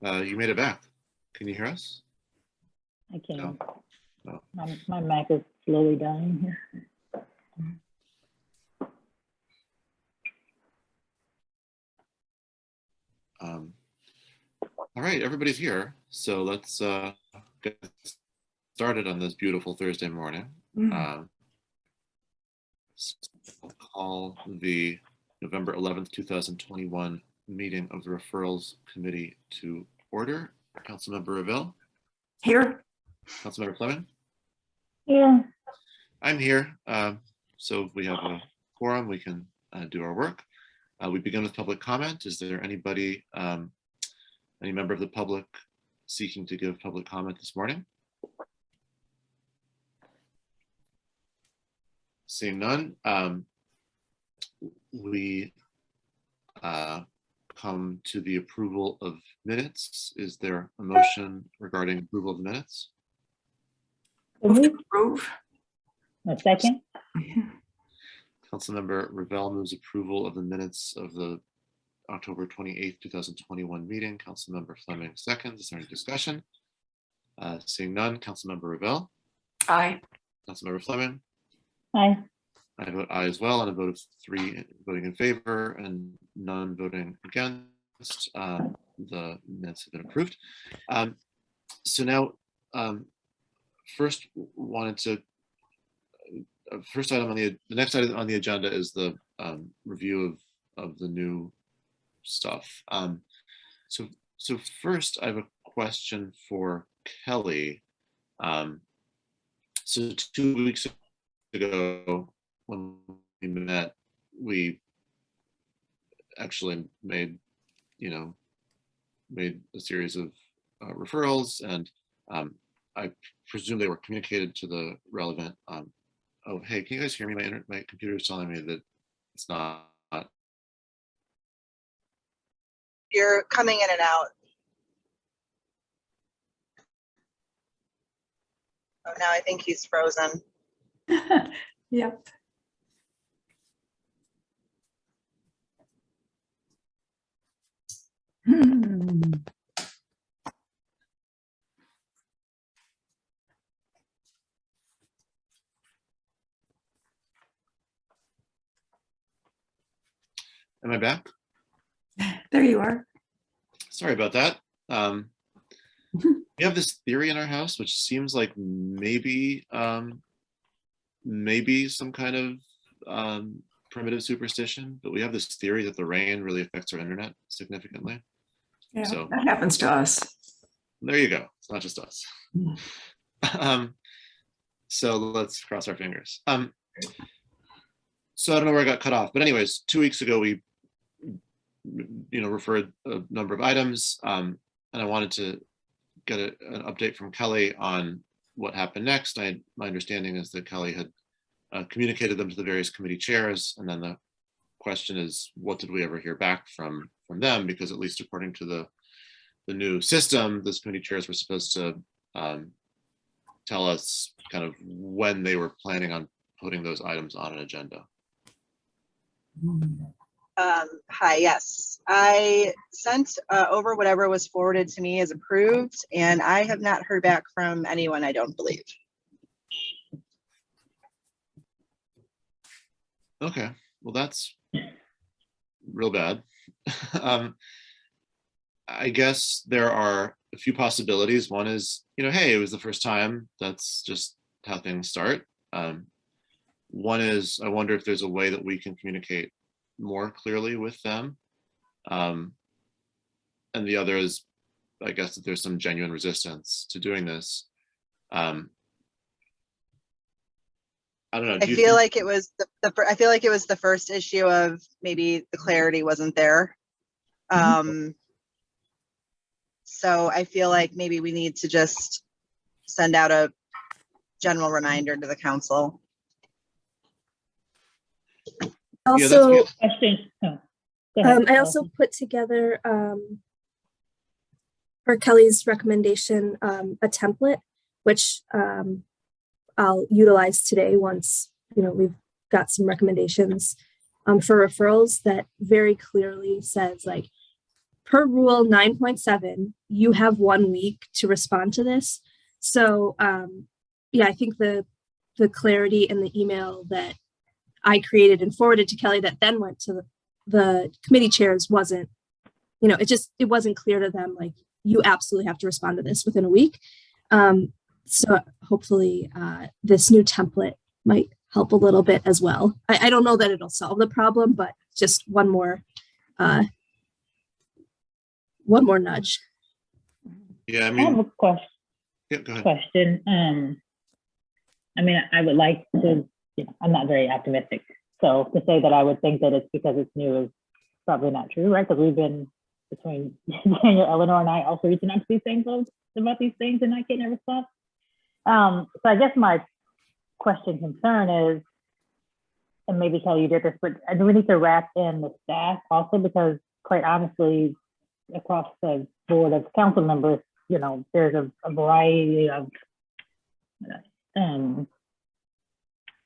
You made it back. Can you hear us? I can't. No. My Mac is slowly dying here. All right, everybody's here. So let's get started on this beautiful Thursday morning. I'll call the November 11th, 2021 meeting of the Referrals Committee to order. Councilmember Revelle? Here. Councilmember Fleming? Yeah. I'm here. So we have a quorum. We can do our work. We begin with public comment. Is there anybody, any member of the public seeking to give public comment this morning? Seeing none, we come to the approval of minutes. Is there a motion regarding approval of the minutes? Approve. A second. Councilmember Revelle moves approval of the minutes of the October 28th, 2021 meeting. Councilmember Fleming seconds. Is there any discussion? Seeing none, Councilmember Revelle? Aye. Councilmember Fleming? Aye. I vote aye as well, and a vote of 3 voting in favor and none voting against. The minutes have been approved. So now, first wanted to, first item on the next item on the agenda is the review of the new stuff. So first I have a question for Kelly. So 2 weeks ago when we met, we actually made a series of referrals, and I presume they were communicated to the relevant. Oh, hey, can you guys hear me? My computer is telling me that it's not. You're coming in and out. Oh, now I think he's frozen. Yep. Am I back? There you are. Sorry about that. We have this theory in our house, which seems like maybe some kind of primitive superstition, but we have this theory that the rain really affects our internet significantly. Yeah, So that happens to us. there you go. It's not just us. So let's cross our fingers. So I don't know where I got cut off, but anyways, 2 weeks ago we referred a number of items, and I wanted to get an update from Kelly on what happened next. My understanding is that Kelly had communicated them to the various committee chairs, and then the question is, what did we ever hear back from them? Because at least according to the new system, the committee chairs were supposed to tell us kind of when they were planning on putting those items on an agenda. Hi, yes. I sent over whatever was forwarded to me as approved, and I have not heard back from anyone, I don't believe. Okay, well, that's real bad. I guess there are a few possibilities. One is, hey, it was the first time. That's just how things start. One is, I wonder if there's a way that we can communicate more clearly with them. And the other is, I guess, that there's some genuine resistance to doing this. I don't know. I feel like it was I feel like it was the first issue of maybe the clarity wasn't there. So I feel like maybe we need to just send out a general reminder to the council. Also, Yeah, I also put together for Kelly's recommendation a template, which I'll utilize today once we've got some recommendations for referrals that very clearly says, like, per rule 9.7, you have 1 week to respond to this. So yeah, I think the clarity in the email that I created and forwarded to Kelly that then went to the committee chairs wasn't, you know, it wasn't clear to them, like, you absolutely have to respond to this within a week. So hopefully this new template might help a little bit as well. I don't know that it'll solve the problem, but just one more nudge. Yeah, I I have mean, a question. yeah, go ahead. I mean, I would like to, you know, I'm not very optimistic. So to say that I would think that it's because it's new is probably not true, right? Because we've been, between Daniel, Eleanor, and I, also reaching out to these same folks about these things and not getting a response. So I guess my concern is, and maybe Kelly, you did this, but do we need to wrap in the staff also? Because quite honestly, across the board of council members, you know, there's a variety of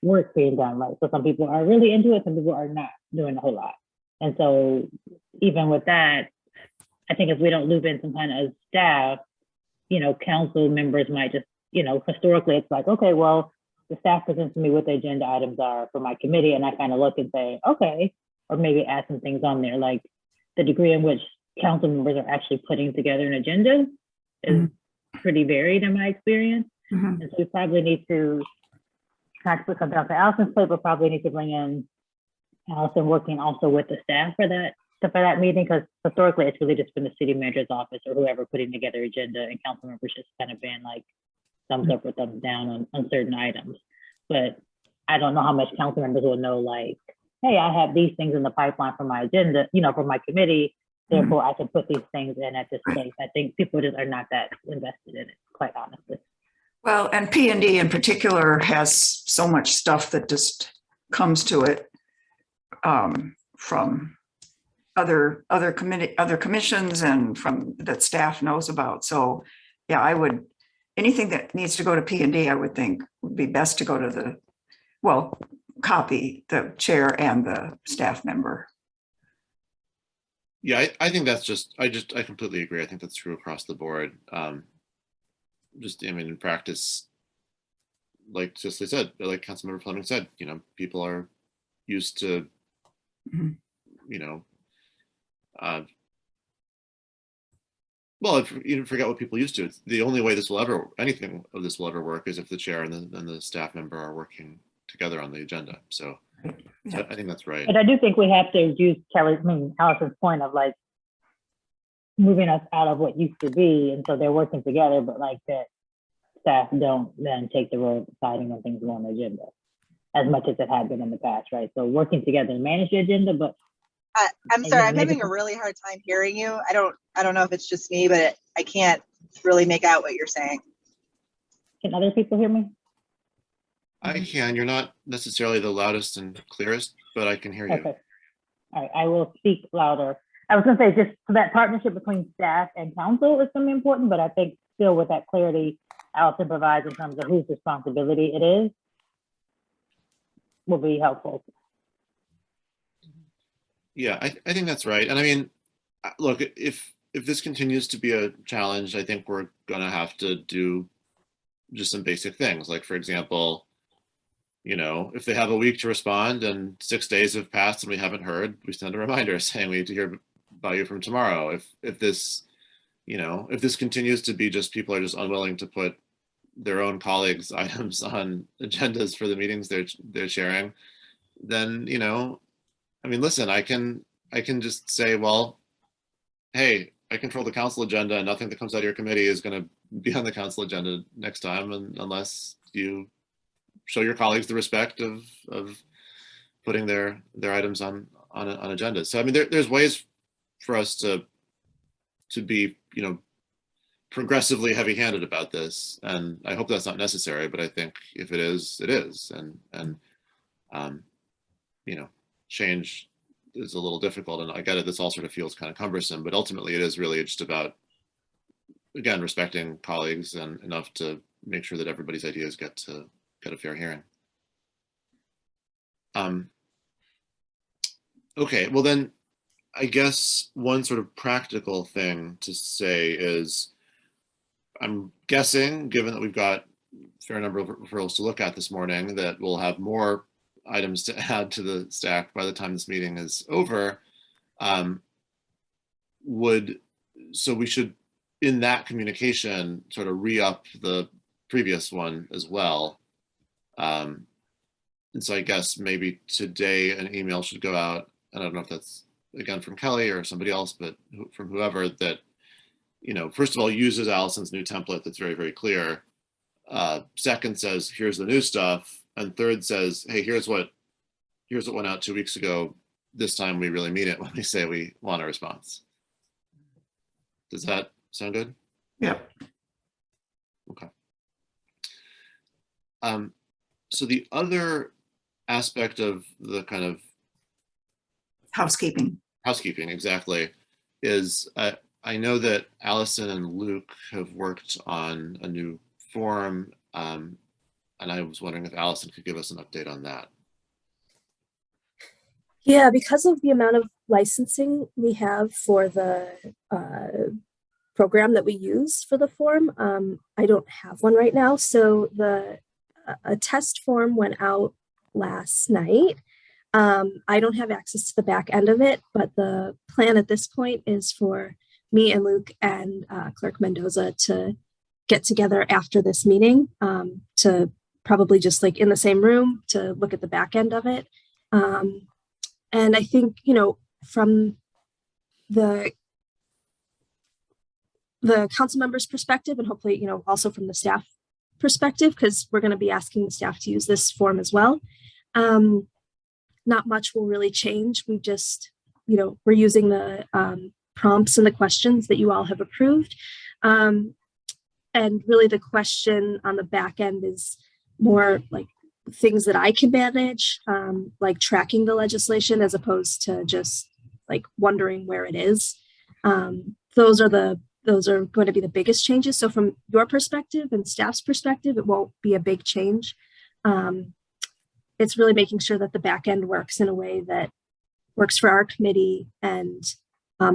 work being done, right? So some people are really into it, some people are not doing a whole lot. And so even with that, I think if we don't loop in some kind of staff, you know, council members might just, you know, historically it's like, okay, well, the staff presents to me what the agenda items are for my committee, and I kind of look and say, okay, or maybe add some things on there, like the degree in which council members are actually putting together an agenda is pretty varied in my experience. And so we probably need to kind of put something else on Allison's plate, but probably need to bring in Allison working also with the staff for that meeting, because historically it's really just been the city manager's office or whoever putting together agenda, and council members just kind of been like thumbs up or thumbs down on certain items. But I don't know how much council members will know, like, hey, I have these things in the pipeline for my agenda, you know, for my committee, therefore I can put these things in at this place. I think people just are not that invested in it, quite honestly. Well, and P&D in particular has so much stuff that just comes to it from other commissions and from that staff knows about. So yeah, I would, anything that needs to go to P&D, I would think would be best to go to the, well, copy the chair and the staff member. Yeah, I think that's just, I completely agree. I think that's true across the board. Just, I mean, in practice, like just they said, like Councilmember Fleming said, you know, people are used to, you know, well, if you forget what people used to, it's the only way anything of this will ever work is if the chair and the staff member are working together on the agenda. So Yeah. I think that's right. But I do think we have to use Allison's point of like moving us out of what used to be, and so they're working together, but like that staff don't then take the role of deciding when things go on the agenda as much as it had been in the past, right? So working together to manage the agenda, but I'm sorry, I'm having a really hard time hearing you. I don't know if it's just me, but I can't really make out what you're saying. can other people hear me? I can. You're not necessarily the loudest and clearest, but I can hear you. Okay. All right, I will speak louder. I was gonna say just so that partnership between staff and council is something important, but I think still with that clarity Allison provides in terms of whose responsibility it is will be helpful. Yeah, I think that's right. And I mean, look, if this continues to be a challenge, I think we're gonna have to do just some basic things. Like, for example, you know, if they have a week to respond and 6 days have passed and we haven't heard, we send a reminder saying we need to hear about you from tomorrow. If this, you know, if this continues to be just people are just unwilling to put their own colleagues' items on agendas for the meetings they're sharing, then, you know, I mean, listen, I can just say, well, hey, I control the council agenda, and nothing that comes out of your committee is going to be on the council agenda next time, and unless you show your colleagues the respect of putting their items on agendas. So I mean, there's ways for us to be, you know, progressively heavy-handed about this, and I hope that's not necessary, but I think if it is, it is, and you know, change is a little difficult, and I get it, this all sort of feels kind of cumbersome, but ultimately it is really just about, again, respecting colleagues and enough to make sure that everybody's ideas get a fair hearing. Okay, well then, I guess one sort of practical thing to say is, I'm guessing, given that we've got a fair number of referrals to look at this morning, that we'll have more items to add to the stack by the time this meeting is over. So we should, in that communication, sort of re-up the previous one as well. And so I guess maybe today an email should go out. I don't know if that's again from Kelly or somebody else, but from whoever, that, first of all, uses Allison's new template that's very, very clear. Second says, here's the new stuff. And third says, hey, here's what went out 2 weeks ago. This time we really mean it when we say we want a response. Does that sound good? Yeah. Okay. So the other aspect of the kind of Housekeeping. Exactly, is I know that Allison and Luke have worked on a new form, and I was wondering if Allison could give us an update on that. Yeah, because of the amount of licensing we have for the program that we use for the form, I don't have one right now. So a test form went out last night. I don't have access to the back end of it, but the plan at this point is for me and Luke and Clerk Mendoza to get together after this meeting, to probably just like in the same room to look at the back end of it. And I think, from the council members' perspective, and hopefully, also from the staff perspective, because we're going to be asking the staff to use this form as well. Not much will really change. We just, we're using the prompts and the questions that you all have approved. And really the question on the back end is more like things that I can manage, like tracking the legislation as opposed to just like wondering where it is. Those are going to be the biggest changes. So from your perspective and staff's perspective, it won't be a big change. It's really making sure that the back end works in a way that works for our committee, and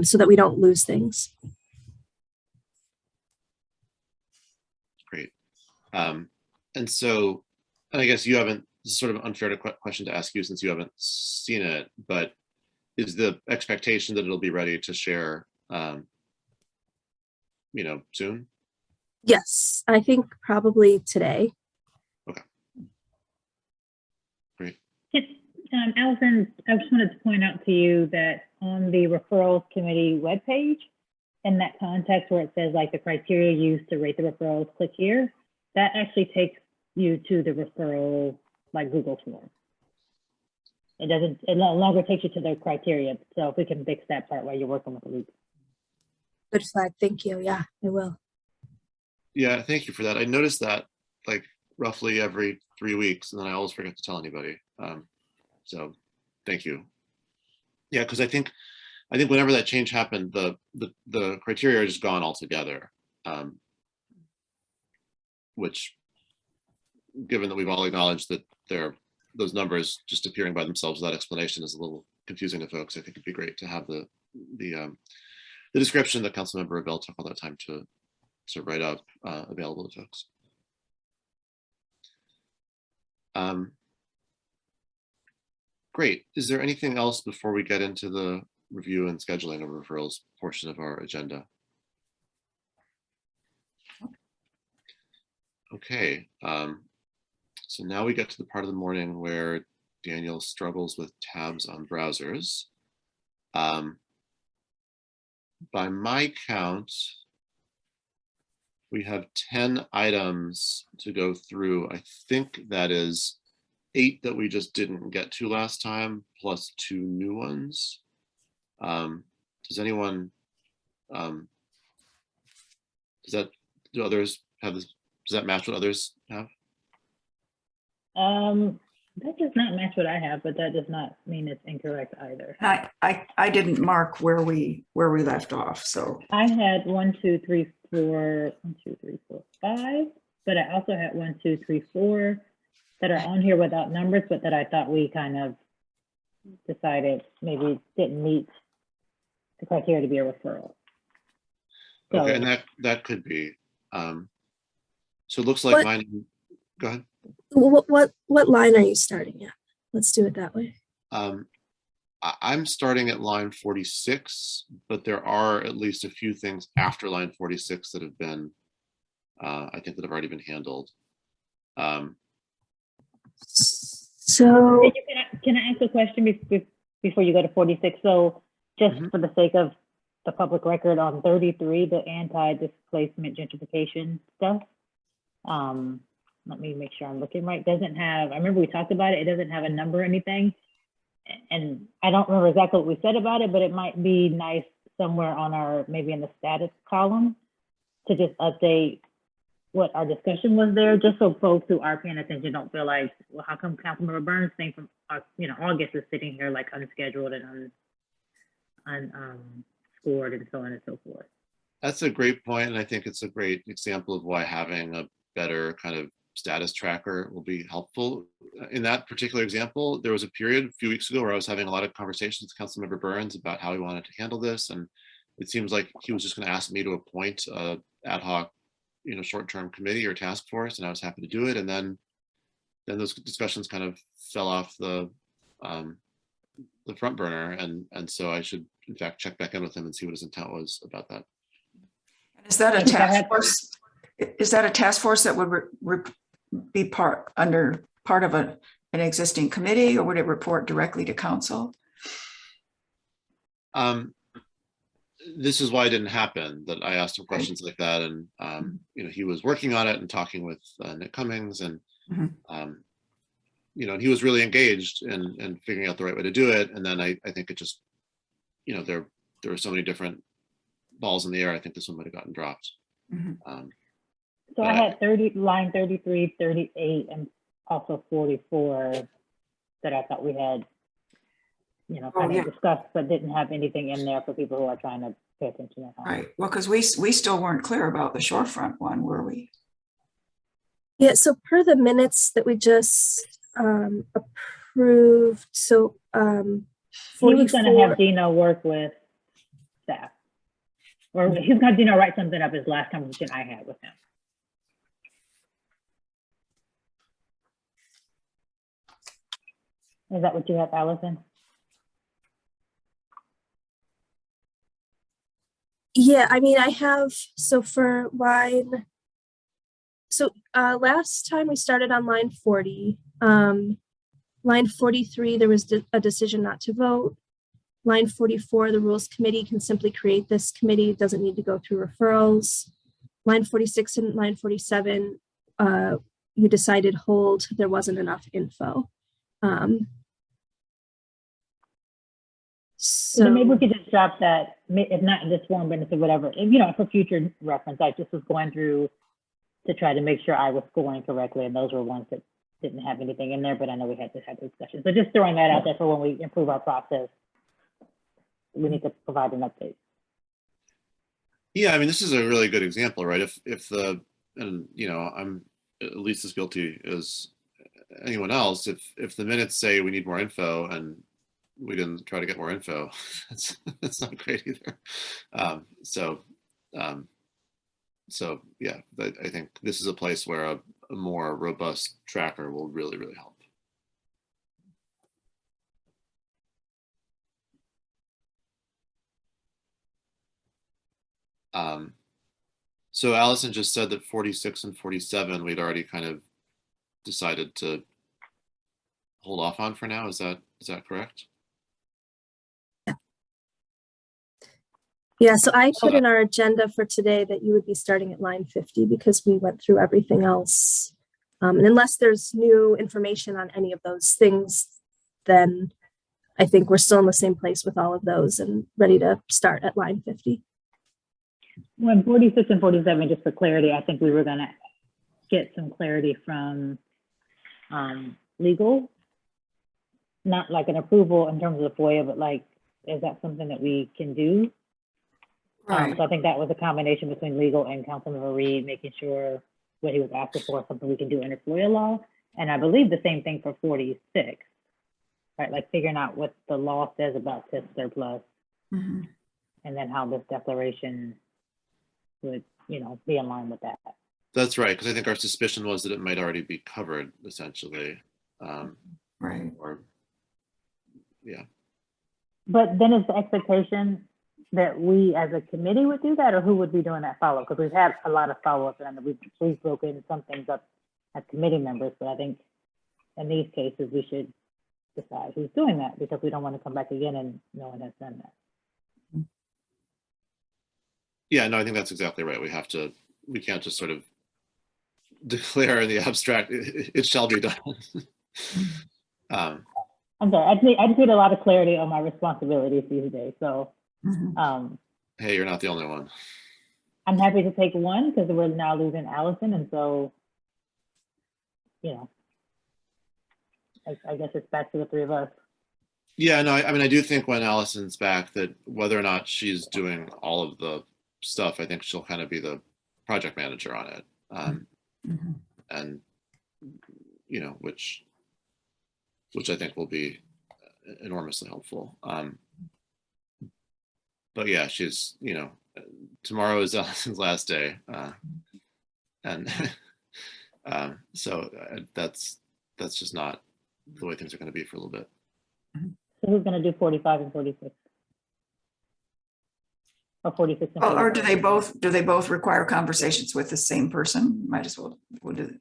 so that we don't lose things. Great. And I guess you haven't, this is sort of an unfair question to ask you since you haven't seen it, but is the expectation that it'll be ready to share, soon? Yes, I think probably today. Okay. Great. Yes, Allison, I just wanted to point out to you that on the referrals committee webpage, in that context where it says like the criteria used to rate the referrals, click here, that actually takes you to the referral like Google form. It no longer takes you to the criteria. So if we can fix that part while you're working with the loop. Good flag, thank you. Yeah, I will. Yeah, thank you for that. I noticed that like roughly every 3 weeks, and then I always forget to tell anybody. So thank you. Yeah, because I think whenever that change happened, the criteria are just gone altogether. Which, given that we've all acknowledged that those numbers just appearing by themselves without explanation is a little confusing to folks, I think it'd be great to have the description that Councilmember Abell took all that time to write up available to folks. Great. Is there anything else before we get into the review and scheduling of referrals portion of our agenda? Okay. So now we get to the part of the morning where Daniel struggles with tabs on browsers. By my count, we have 10 items to go through. I think that is 8 that we just didn't get to last time, plus 2 new ones. Does anyone, do others have this? Does that match what others have? That does not match what I have, but that does not mean it's incorrect either. I didn't mark where we left off, so. I had 1, 2, 3, 4, 1, 2, 3, 4, 5, but I also had 1, 2, 3, 4 that are on here without numbers, but that I thought we kind of decided maybe didn't meet the criteria to be a referral. So, Okay, and that could be. So it looks like What- mine. Go ahead. What line are you starting at? Let's do it that way. I'm starting at line 46, but there are at least a few things after line 46 that have been, I think, that have already been handled. So can I ask a question before you go to 46? So just Mhm. for the sake of the public record, on 33, the anti-displacement gentrification stuff, let me make sure I'm looking right, doesn't have, I remember we talked about it, it doesn't have a number or anything. And I don't remember exactly what we said about it, but it might be nice somewhere on our, maybe in the status column, to just update what our discussion was there, just so folks who are paying attention don't feel like, well, how come Councilmember Burns' thing from August is sitting here like unscheduled and unscored and so on and so forth. That's a great point, and I think it's a great example of why having a better kind of status tracker will be helpful. In that particular example, there was a period a few weeks ago where I was having a lot of conversations with Councilmember Burns about how he wanted to handle this, and it seems like he was just going to ask me to appoint a ad hoc, short-term committee or task force, and I was happy to do it. And then those discussions kind of fell off the front burner, and so I should in fact check back in with him and see what his intent was about that. Is that a task force? Is that a task force that would be part of an existing committee, or would it report directly to council? This is why it didn't happen, that I asked him questions like that, and he was working on it and talking with Nick Cummings, and and he was really engaged in figuring out the right way to do it. And then I think it just, there were so many different balls in the air. I think this one might have gotten dropped. So I had line 33, 38, and also 44 that I thought we had, kind of discussed, but didn't have anything in there for people who are trying to pay attention at home. Right. Well, because we still weren't clear about the shorefront one, were we? yeah, so per the minutes that we just approved, so He was going to 44. have Dino work with staff, or he's going to have Dino write something up his last conversation I had with him. Is that what you have, Allison? Yeah, I mean, I have, so for line, so last time we started on line 40, line 43, there was a decision not to vote. Line 44, the Rules Committee can simply create this committee. It doesn't need to go through referrals. Line 46 and line 47, you decided hold, there wasn't enough info. So maybe we could just drop that, if not in this form, but into whatever, for future reference. I just was going through to try to make sure I was scoring correctly, and those were ones that didn't have anything in there, but I know we had to have discussion. So just throwing that out there for when we improve our process, we need to provide an update. Yeah, I mean, this is a really good example, right? I'm at least as guilty as anyone else. If the minutes say we need more info and we didn't try to get more info, that's not great either. So yeah, I think this is a place where a more robust tracker will really, really help. So Allison just said that 46 and 47 we'd already kind of decided to hold off on for now. Is that correct? Yeah, so I put in our agenda for today that you would be starting at line 50 because we went through everything else. And unless there's new information on any of those things, then I think we're still in the same place with all of those and ready to start at line 50. When 46 and 47, just for clarity, I think we were going to get some clarity from legal, not like an approval in terms of the FOIA, but like, is that something that we can do? Right. So I think that was a combination between legal and Councilmember Reed, making sure what he was asking for is something we can do in the FOIA law. And I believe the same thing for 46, right? Like figuring out what the law says about test surplus. and then how this declaration would, be in line with that. That's right, because I think our suspicion was that it might already be covered, essentially. Right. Or, yeah. But then is the expectation that we as a committee would do that, or who would be doing that follow? Because we've had a lot of follow-up and we've broken some things up as committee members, but I think in these cases, we should decide who's doing that, because we don't want to come back again and no one has done that. Yeah, no, I think that's exactly right. We can't just sort of declare in the abstract, it shall be done. I'm sorry, I just need a lot of clarity on my responsibilities these days. So Hey, you're not the only one. I'm happy to take one because we're now losing Allison. And so, I guess it's back to the three of us. Yeah, no, I mean, I do think when Allison's back, that whether or not she's doing all of the stuff, I think she'll kind of be the project manager on it. And, which I think will be enormously helpful. But yeah, she's, tomorrow is Allison's last day. And so that's just not the way things are going to be for a little bit. So who's going to do 45 and 46? Or 46 and 45? Or do they both require conversations with the same person? Might as well do it.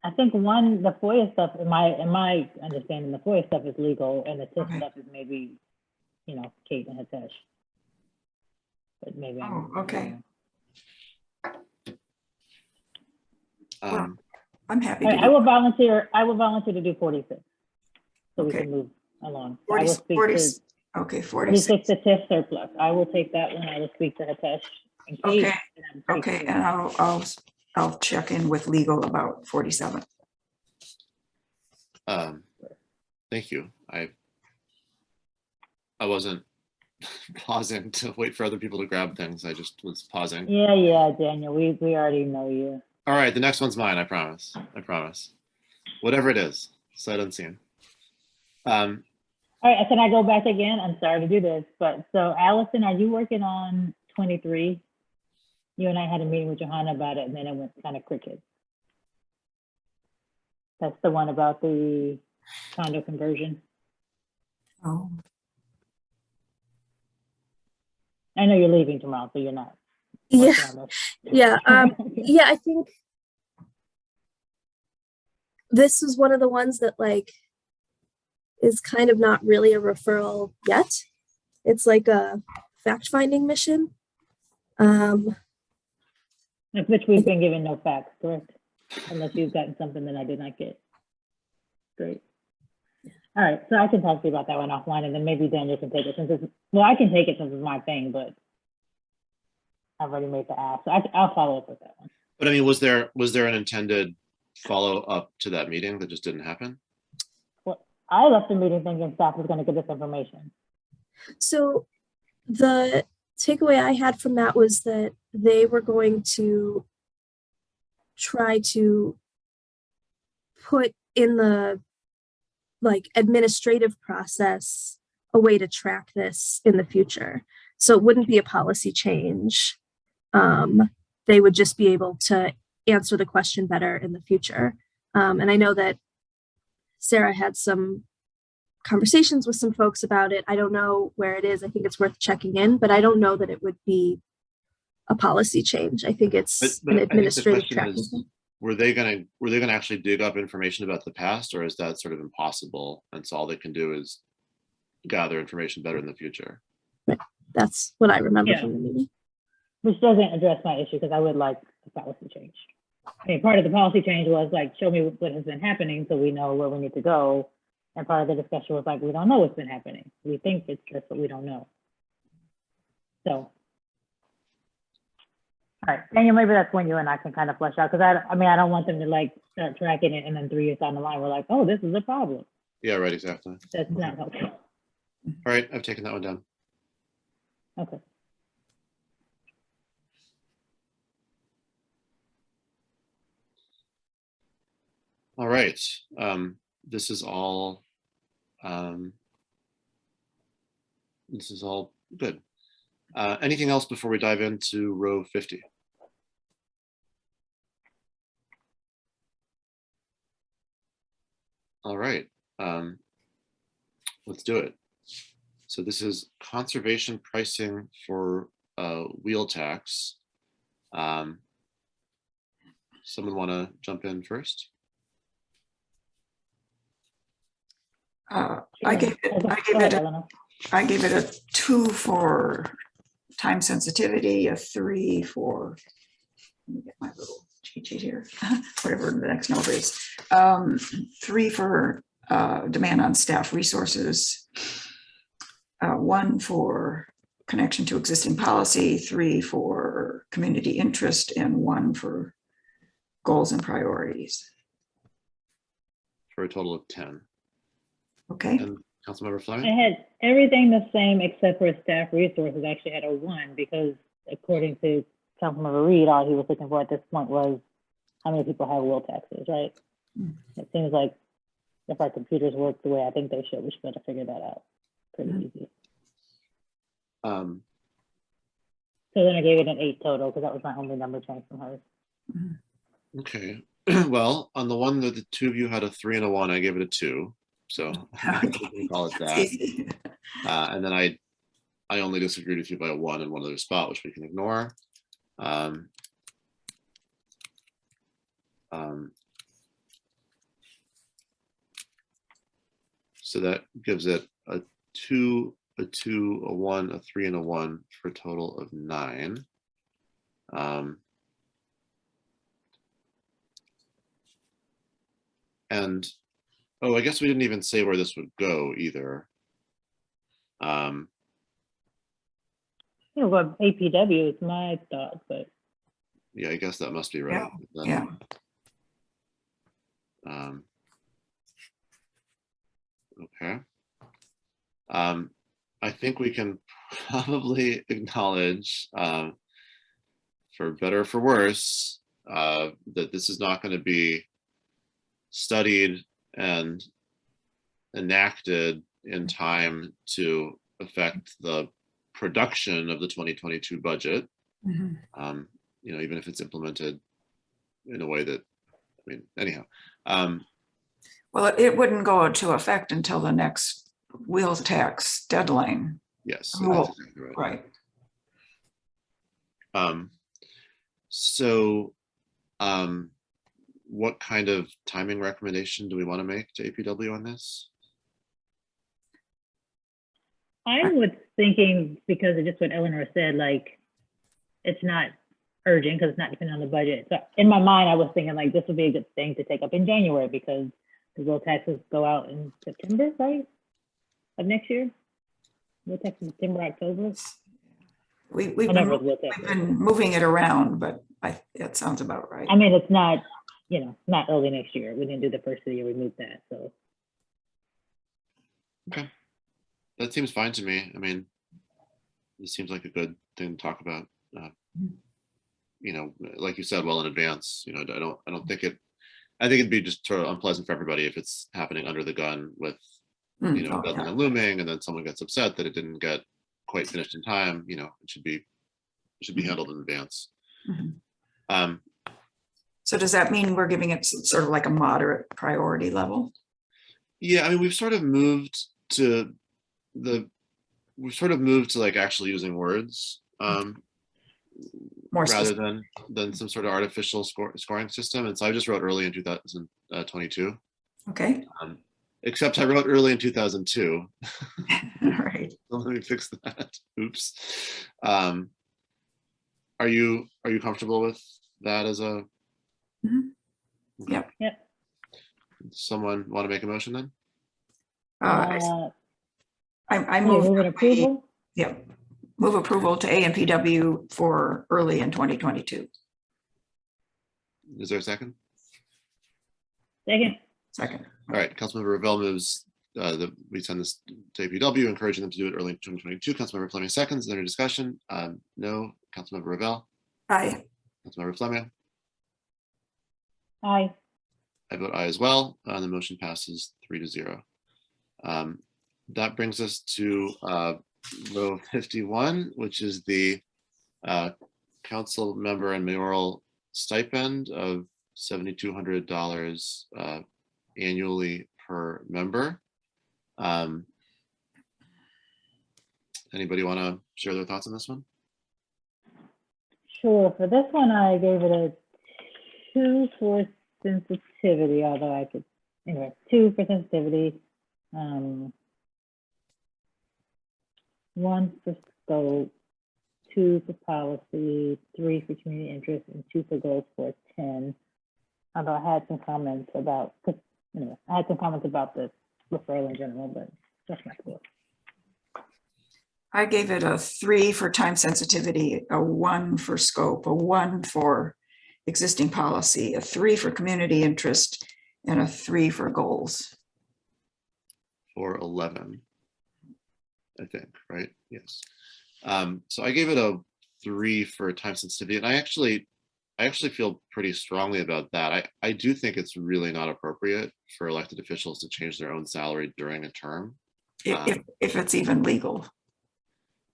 I think the FOIA stuff, in my understanding, the FOIA stuff is legal, and the TIF stuff is maybe, Kate and Hitesh. But maybe. Okay. Um, I'm happy. I will volunteer to do 46, so we can move along. 46 to TIF surplus. I will take that one. I will speak to Hitesh and Kate. Okay, and I'll check in with legal about 47. Thank you. I wasn't pausing to wait for other people to grab things. I just was pausing. Yeah, Daniel, we already know you. All right, the next one's mine, I promise. Whatever it is, sight unseen. All right, can I go back again? I'm sorry to do this, but so Allison, are you working on 23? You and I had a meeting with Johanna about it, and then it went kind of cricket. That's the one about the condo conversion. Oh, I know you're leaving tomorrow, so you're not. Yeah. Yeah. Yeah, I think this is one of the ones that is kind of not really a referral yet. It's like a fact-finding mission. Which we've been given no facts, correct? Unless you've gotten something that I did not get. Great. All right, so I can talk to you about that one offline, and then maybe Daniel can take it since it's, well, I can take it since it's my thing, but I've already made the ask. So I'll follow up with that one. But I mean, was there an intended follow up to that meeting that just didn't happen? Well, I left the meeting thinking staff was going to get this information. So the takeaway I had from that was that they were going to try to put in the administrative process a way to track this in the future. So it wouldn't be a policy change. They would just be able to answer the question better in the future. And I know that Sarah had some conversations with some folks about it. I don't know where it is. I think it's worth checking in, but I don't know that it would be a policy change. I think it's an administrative tracking thing. Were they gonna actually dig up information about the past, or is that sort of impossible? And so all they can do is gather information better in the future. Right. That's what I remember from the meeting. Which doesn't address my issue because I would like a policy change. I mean, part of the policy change was show me what has been happening so we know where we need to go. And part of the discussion was we don't know what's been happening. We think it's just, but we don't know. So, all right, Daniel, maybe that's when you and I can kind of flesh out, because I don't want them to start tracking it and then 3 years down the line we're like, oh, this is a problem. Yeah, right, exactly. That's not helpful. All right, I've taken that one down. Okay. All right, this is all good. Anything else before we dive into row 50? All right, let's do it. So this is conservation pricing for wheel tax. Someone want to jump in first? I Sure. gave it, Go I gave ahead, it, Eleanor. I gave it a 2 for time sensitivity, a 3 for, let me get my little cheat sheet here, whatever the next number is. 3 for demand on staff resources, 1 for connection to existing policy, 3 for community interest, and 1 for goals and priorities. For a total of 10. Okay, And Councilmember I Fleming? had everything the same except for staff resources actually had a 1 because according to Councilmember Reed, all he was looking for at this point was how many people have wheel taxes, right? It seems like if our computers work the way I think they should, we should be able to figure that out pretty easy. Um, So then I gave it an 8 total because that was my only number change from hers. okay, well, on the one that the two of you had a 3 and a 1, I gave it a 2. So we can call it that. easy. And then I only disagreed with you by a 1 in one other spot, which we can ignore. So that gives it a 2, a 2, a 1, a 3, and a 1 for a total of 9. And oh, I guess we didn't even say where this would go either. Yeah, well, APW is my thought, but Yeah, I guess that must be right. Then, Yeah, okay. I think we can probably acknowledge, for better or for worse, that this is not going to be studied and enacted in time to affect the production of the 2022 budget. Mhm. Even if it's implemented in a way that, I mean, anyhow. Well, it wouldn't go into effect until the next wheels tax deadline. Yes, Oh, that's exactly right. Right. So, what kind of timing recommendation do we want to make to APW on this? I was thinking because of just what Eleanor said, like it's not urgent because it's not depending on the budget. So in my mind, I was thinking like this would be a good thing to take up in January because the wheel taxes go out in September, right? Of next year. Wheel tax in September, October. We've Whenever the wheel tax is. been moving it around, but that sounds about right. I mean, it's not, not early next year. We didn't do the first of the year. We moved that. So Okay, that seems fine to me. I mean, this seems like a good thing to talk about. Like you said, well in advance. I don't think it. I think it'd be just sort of unpleasant for everybody if it's happening under the gun with, deadline looming, and then someone gets upset that it didn't get quite finished in time. It should be handled in advance. Mhm. So does that mean we're giving it sort of like a moderate priority level? Yeah, I mean, we've sort of moved to like actually using words, More rather specific. than some sort of artificial scoring system. And so I just wrote early in 2022. Okay. Except I wrote early in 2002. All right. So let me fix that. Oops. Are you comfortable with that as a? Mhm. Okay. Yep. Someone want to make a motion then? I move move. an approval. Yep. Move approval to AMPW for early in 2022. Is there a second? Second. Second. All right, Councilmember Ravel moves that we send this to APW, encouraging them to do it early in 2022. Councilmember Fleming seconds. Is there any discussion? No. Councilmember Ravel. Aye. Councilmember Fleming. Aye. I vote aye as well. The motion passes 3-0. That brings us to row 51, which is the council member and mayoral stipend of $7,200 annually per member. Anybody want to share their thoughts on this one? Sure. For this one, I gave it a 2 for sensitivity, although I could, anyway, 2 for sensitivity, 1 for scope, 2 for policy, 3 for community interest, and 2 for goals for a 10. Although I had some comments about, anyway, I had some comments about the referral in general, but that's my score. I gave it a 3 for time sensitivity, a 1 for scope, a 1 for existing policy, a 3 for community interest, and a 3 for goals. For 11, I think, right? Yes. So I gave it a 3 for time sensitivity, and I actually feel pretty strongly about that. I do think it's really not appropriate for elected officials to change their own salary during a term. If it's even legal.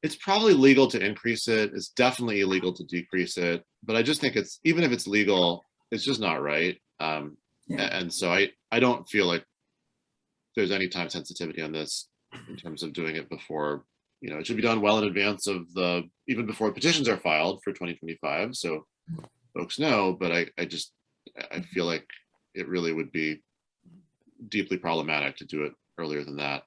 It's probably legal to increase it. It's definitely illegal to decrease it. But I just think it's, even if it's legal, it's just not right. Yeah. And so I don't feel like there's any time sensitivity on this in terms of doing it before, you know, it should be done well in advance of even before petitions are filed for 2025. So folks know, but I feel like it really would be deeply problematic to do it earlier than that.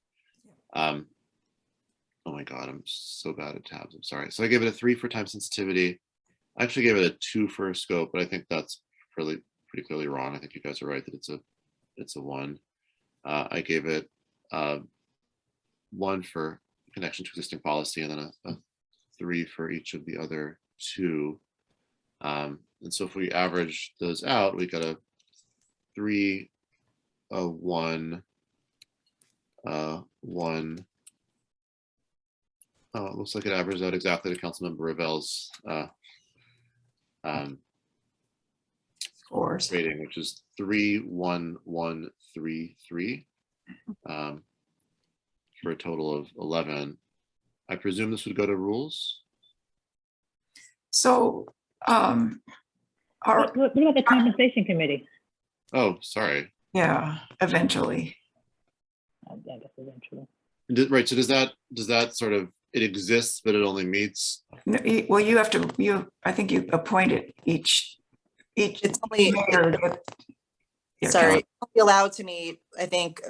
Oh my God, I'm so bad at tabs. I'm sorry. So I gave it a 3 for time sensitivity. I actually gave it a 2 for scope, but I think that's pretty clearly wrong. I think you guys are right that it's a 1. I gave it 1 for connection to existing policy, and then a 3 for each of the other 2. And so if we average those out, we got a 3, a 1, 1. Oh, it looks like it averages out exactly to Councilmember Ravel's Scores. rating, which is 31133, for a total of 11. I presume this would go to rules. So What about the compensation committee? Oh, sorry. yeah, eventually. I guess eventually. Right. So does that sort of, it exists, but it only meets? Well, you have to, I think you appointed each. It's only, mayor. Yeah, sorry, it's only allowed to meet, I think,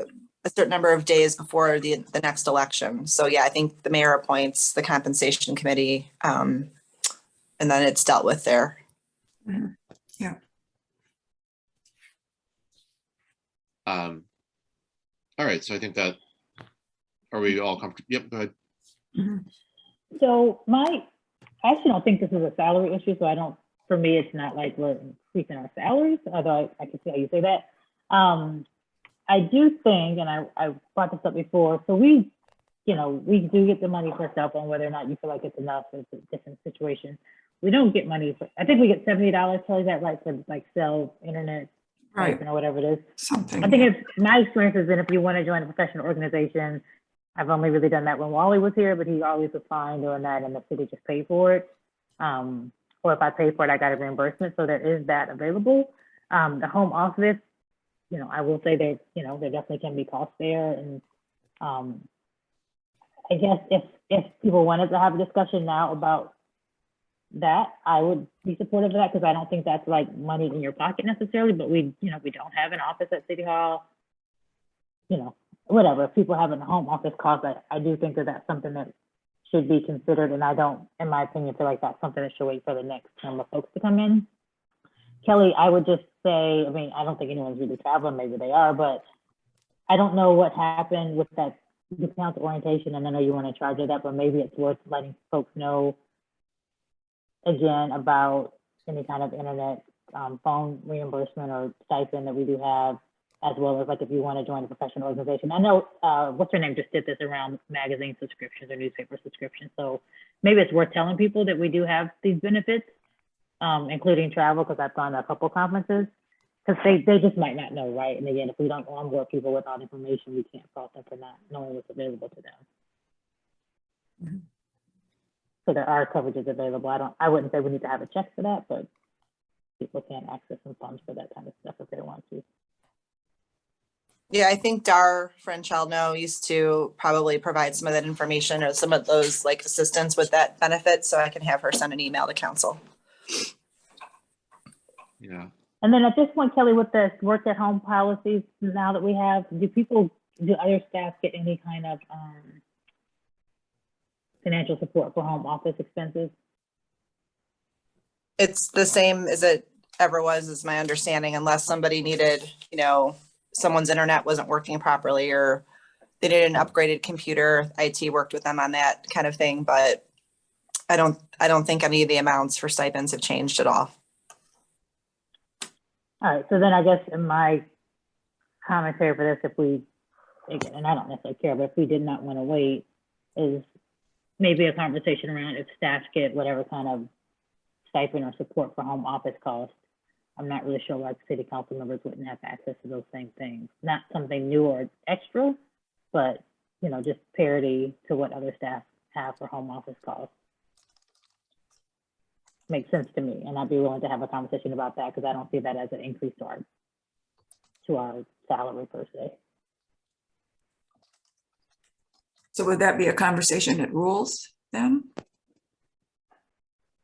a certain number of days before the next election. So yeah, I think the mayor appoints the compensation committee, and then it's dealt with there. Mhm. Yeah. All right. So I think that, are we all comfortable? Yep, go ahead. Mhm. So I actually don't think this is a salary issue, so for me, it's not like we're increasing our salaries, although I can see how you say that. I do think, and I brought this up before, so we do get the money for cell phone, whether or not you feel like it's enough, it's a different situation. We don't get money for, I think we get $70, Kelly, is that right, for like cell, internet, Right. or whatever it is. Something. I think my experience has been, if you want to join a professional organization, I've only really done that when Wally was here, but he always was fine doing that, and the city just paid for it. Or if I paid for it, I got a reimbursement. So there is that available. The home office, I will say there definitely can be costs there. And I guess if people wanted to have a discussion now about that, I would be supportive of that, because I don't think that's like money in your pocket necessarily, but we don't have an office at City Hall. Whatever, if people have a home office cost, I do think that that's something that should be considered, and I don't, in my opinion, feel like that's something that should wait for the next term of folks to come in. Kelly, I would just say, I don't think anyone's really traveling, maybe they are, but I don't know what happened with that discount orientation, and I know you want to charge of that, but maybe it's worth letting folks know again about any kind of internet phone reimbursement or stipend that we do have, as well as like if you want to join a professional organization. I know, what's her name just did this around magazine subscriptions or newspaper subscriptions. So maybe it's worth telling people that we do have these benefits, including travel, because I've gone to a couple conferences, because they just might not know, right? And again, if we don't onboard people without information, we can't fault them for not knowing what's available to them. So there are coverages available. I wouldn't say we need to have a check for that, but people can access some funds for that kind of stuff if they want to. Yeah, I think Dar Franchel used to probably provide some of that information or some of those like assistance with that benefit. So I can have her send an email to council. Yeah. And then at this point, Kelly, with the work at home policies now that we have, do other staff get any kind of financial support for home office expenses? It's the same as it ever was, is my understanding, unless somebody needed, someone's internet wasn't working properly or they needed an upgraded computer. IT worked with them on that kind of thing, but I don't think any of the amounts for stipends have changed at all. All right, so then I guess in my commentary for this, if we, again, and I don't necessarily care, but if we did not want to wait, is maybe a conversation around if staff get whatever kind of stipend or support for home office costs. I'm not really sure why city council members wouldn't have access to those same things. Not something new or extra, but just parity to what other staff have for home office costs. Makes sense to me, and I'd be willing to have a conversation about that because I don't see that as an increase to our salary per se. So would that be a conversation at rules then?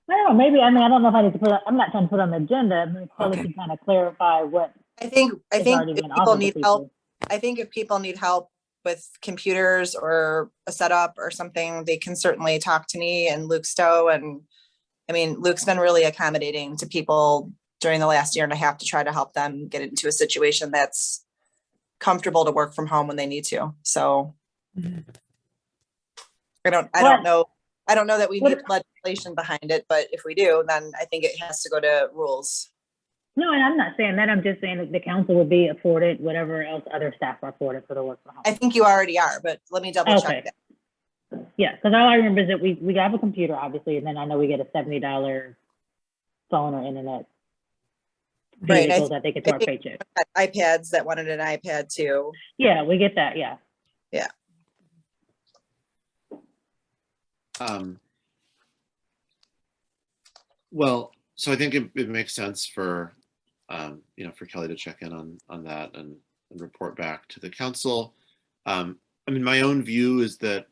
I don't know, maybe, I don't know if I need to I'm not trying to put on the agenda. I mean, Kelly Okay. can kind of clarify what I think is already if being people offered to need people. help, I think if people need help with computers or a setup or something, they can certainly talk to me and Luke Stowe. And Luke's been really accommodating to people during the last year and a half to try to help them get into a situation that's comfortable to work from home when they need to. So I don't know that we need legislation behind it, but if we do, then I think it has to go to rules. No, and I'm not saying that. I'm just saying that the council would be afforded whatever else other staff are afforded for the work from home. I think you already are, but let me double check that. Yeah, because all I remember is that we have a computer, obviously, and then I know we get a $70 phone or internet. Right. Goes, I think it's our paycheck. iPads that wanted an iPad too. Yeah, we get that. Yeah. Yeah. Well, so I think it makes sense for for Kelly to check in on that and report back to the council. My own view is that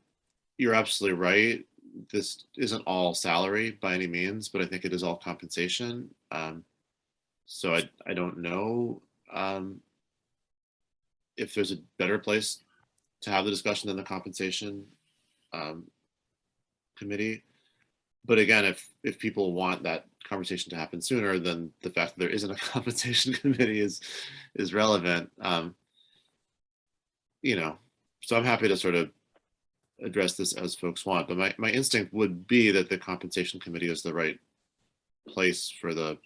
you're absolutely right. This isn't all salary by any means, but I think it is all compensation. So I don't know if there's a better place to have the discussion than the compensation committee. But again, if people want that conversation to happen sooner, then the fact that there isn't a compensation committee is relevant. So I'm happy to sort of address this as folks want, but my instinct would be that the compensation committee is the right place for the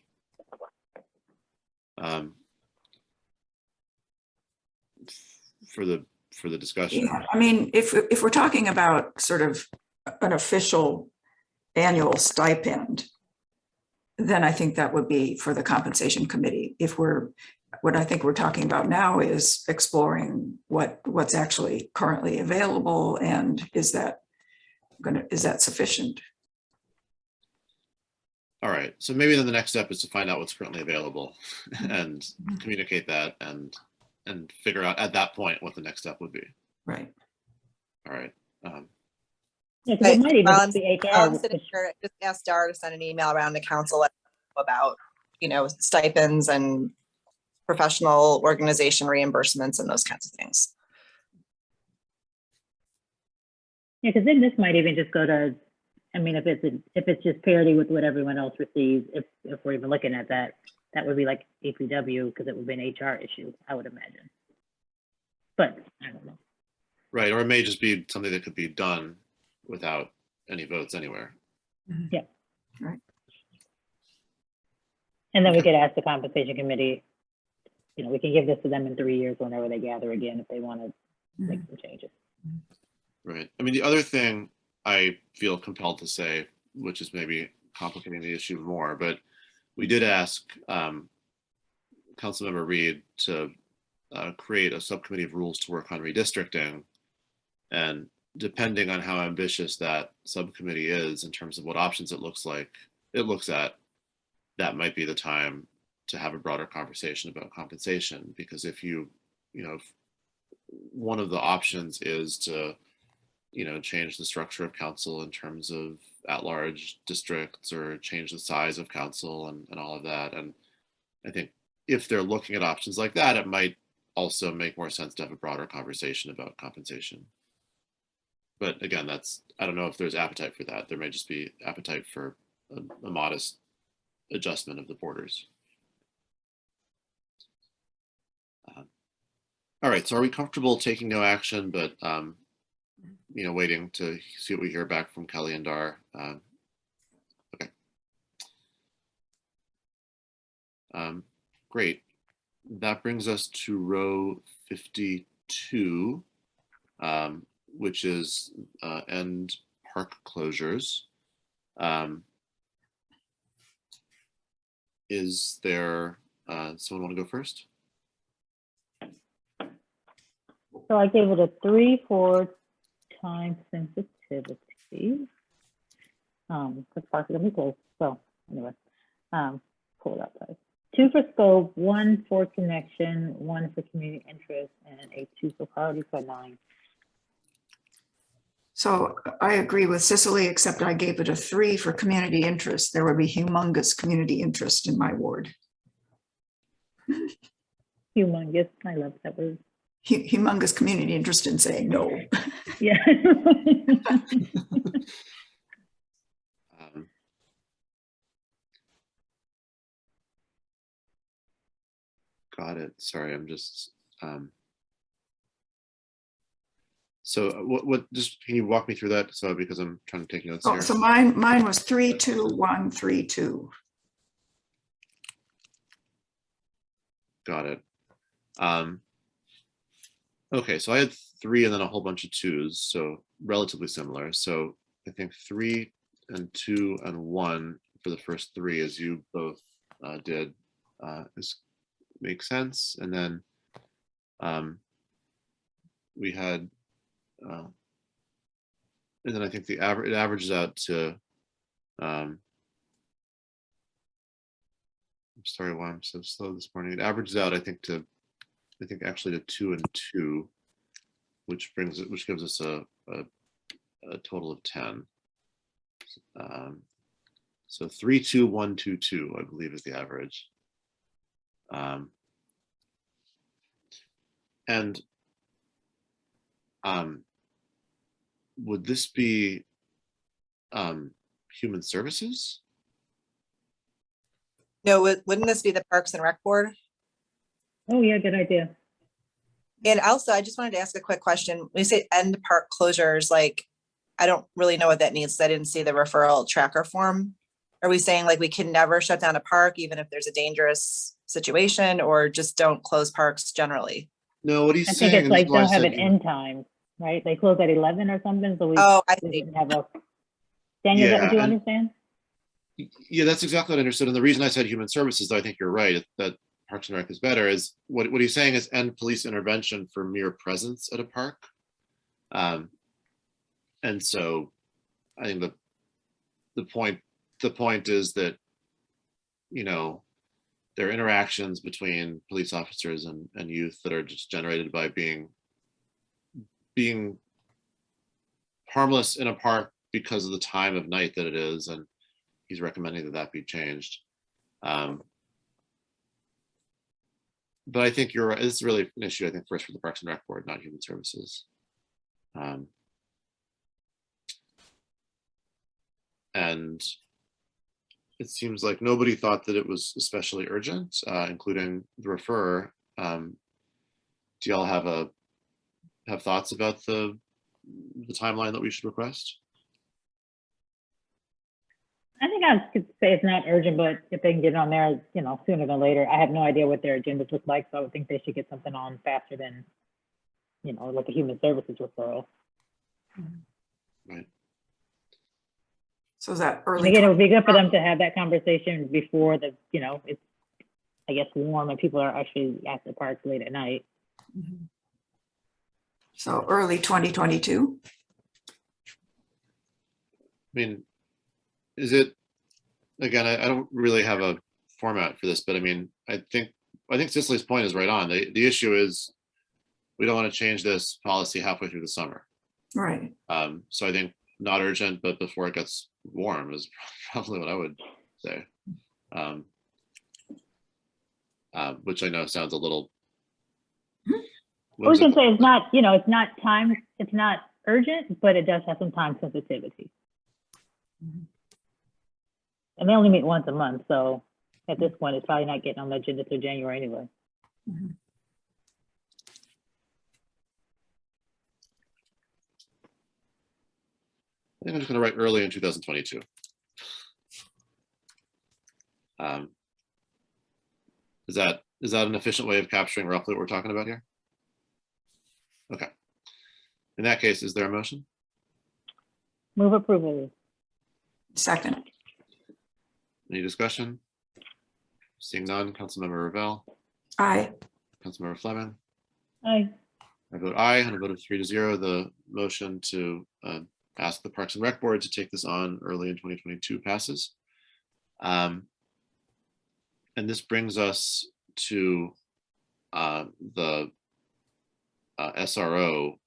discussion. Yeah, if we're talking about sort of an official annual stipend, then I think that would be for the compensation committee. What I think we're talking about now is exploring what's actually currently available, and is that sufficient? All right, so maybe then the next step is to find out what's currently available and communicate that and figure out at that point what the next step would be. Right. All right. Yeah, because it might even While just be I'm HR. sitting here, I just asked Dar to send an email around the council about, stipends and professional organization reimbursements and those kinds of things. Yeah, because then this might even just go to, if it's just parity with what everyone else receives, if we're even looking at that, that would be like APW, because it would be an HR issue, I would imagine. But I don't know. Right, or it may just be something that could be done without any votes anywhere. Yeah. Right. And then we could ask the compensation committee, we can give this to them in 3 years whenever they gather again if they want to make some changes. Right. The other thing I feel compelled to say, which is maybe complicating the issue more, but we did ask Councilmember Reed to create a subcommittee of rules to work on redistricting. And depending on how ambitious that subcommittee is in terms of what options it looks at, that might be the time to have a broader conversation about compensation. Because if if one of the options is to, change the structure of council in terms of at-large districts or change the size of council and all of that. And I think if they're looking at options like that, it might also make more sense to have a broader conversation about compensation. But again, I don't know if there's appetite for that. There may just be appetite for a modest adjustment of the borders. All right, so are we comfortable taking no action, but waiting to see what we hear back from Kelly and Dar? Okay. Great. That brings us to row 52, which is end park closures. Is there someone want to go first? So I gave it a 3 for time sensitivity. Because parks are gonna be closed. So anyway, pull it up, guys. 2 for scope, 1 for connection, 1 for community interest, and a 2 for priority for 9. So I agree with Cicely, except I gave it a 3 for community interest. There would be humongous community interest in my ward. Humongous. I love that word. Humongous community interest in saying no. Yeah. Got it. Sorry, I'm just. So what? Just can you walk me through that? So because I'm trying to take notes here. So mine was 3, 2, 1, 3, 2. Got it. Okay, so I had 3 and then a whole bunch of 2s, so relatively similar. So I think 3 and 2 and 1 for the first 3, as you both did, makes sense. And then we had, and then I think it averages out to. I'm sorry why I'm so slow this morning. It averages out, I think actually to 2 and 2, which gives us a total of 10. So 3, 2, 1, 2, 2, I believe is the average. And would this be human services? No, wouldn't this be the Parks and Rec Board? Oh yeah, good idea. And also, I just wanted to ask a quick question. When you say end park closures, like, I don't really know what that means. I didn't see the referral tracker form. Are we saying like we can never shut down a park, even if there's a dangerous situation, or just don't close parks generally? No, what he's I saying. think it's like is why I don't have said an end time, right? They close at 11 or something. So I we see. didn't have a. Daniel, is that what you understand? Yeah, that's exactly what I understood. And the reason I said human services, though I think you're right, that Parks and Rec is better, is what he's saying is end police intervention for mere presence at a park. And so I think the point is that, there are interactions between police officers and youth that are just generated by being harmless in a park because of the time of night that it is, and he's recommending that be changed. But I think you're right. This is really an issue, I think, first for the Parks and Rec Board, not Human Services. And it seems like nobody thought that it was especially urgent, including the referrer. Do y'all have thoughts about the timeline that we should request? I think I could say it's not urgent, but if they can get it on there, sooner than later. I have no idea what their agendas look like, so I would think they should get something on faster than, like a human services referral. Right. So is that early? And again, it would be good for them to have that conversation before it's, I guess, warm and people are actually at the park late at night. So early 2022. mean, is it, again, I don't really have a format for this, but I mean, I think Cicely's point is right on. The issue is we don't want to change this policy halfway through the summer. Right. So I think not urgent, but before it gets warm is probably what I would say. Which I know sounds a little. We can say it's not, it's not urgent, but it does have some time sensitivity. And they only meet once a month, so at this point, it's probably not getting on the agenda till January anyway. I think I'm just going to write early in 2022. Is that an efficient way of capturing roughly what we're talking about here? Okay. In that case, is there a motion? Move approval. Second. Any discussion? Seeing none, Councilmember Ravel, Aye. Councilmember Fleming. Aye. I vote aye, and a vote of 3-0. The motion to ask the Parks and Rec Board to take this on early in 2022 passes. And this brings us to the SRO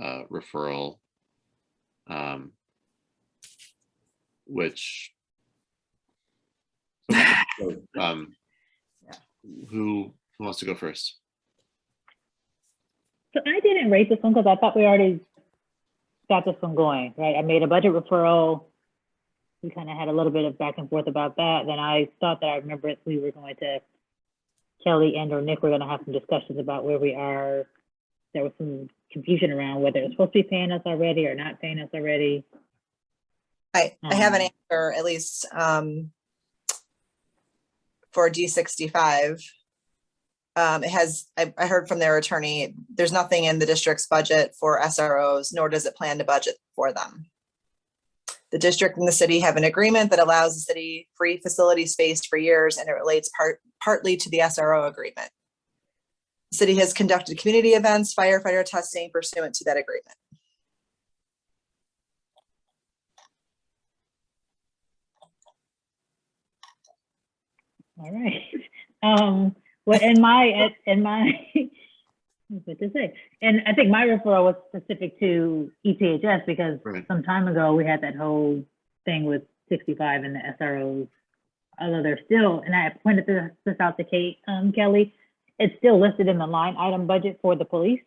referral, which who wants to go first? So I didn't rate this one because I thought we already got this one going, right? I made a budget referral. We kind of had a little bit of back and forth about that. Then I thought that I remember we were going to, Kelly and or Nick were going to have some discussions about where we are. There was some confusion around whether it's supposed to be paying us already or not paying us already. I have an answer, at least for D65. It has, I heard from their attorney, there's nothing in the district's budget for SROs, nor does it plan to budget for them. The district and the city have an agreement that allows the city free facility space for years, and it relates partly to the SRO agreement. The city has conducted community events, firefighter testing pursuant to that agreement. All right. Well, in my, what to say? And I think my referral was specific to ETHS because some time ago we had that whole thing with 65 and the SROs. Although they're still, and I pointed this out to Kate, Kelly, it's still listed in the line item budget for the police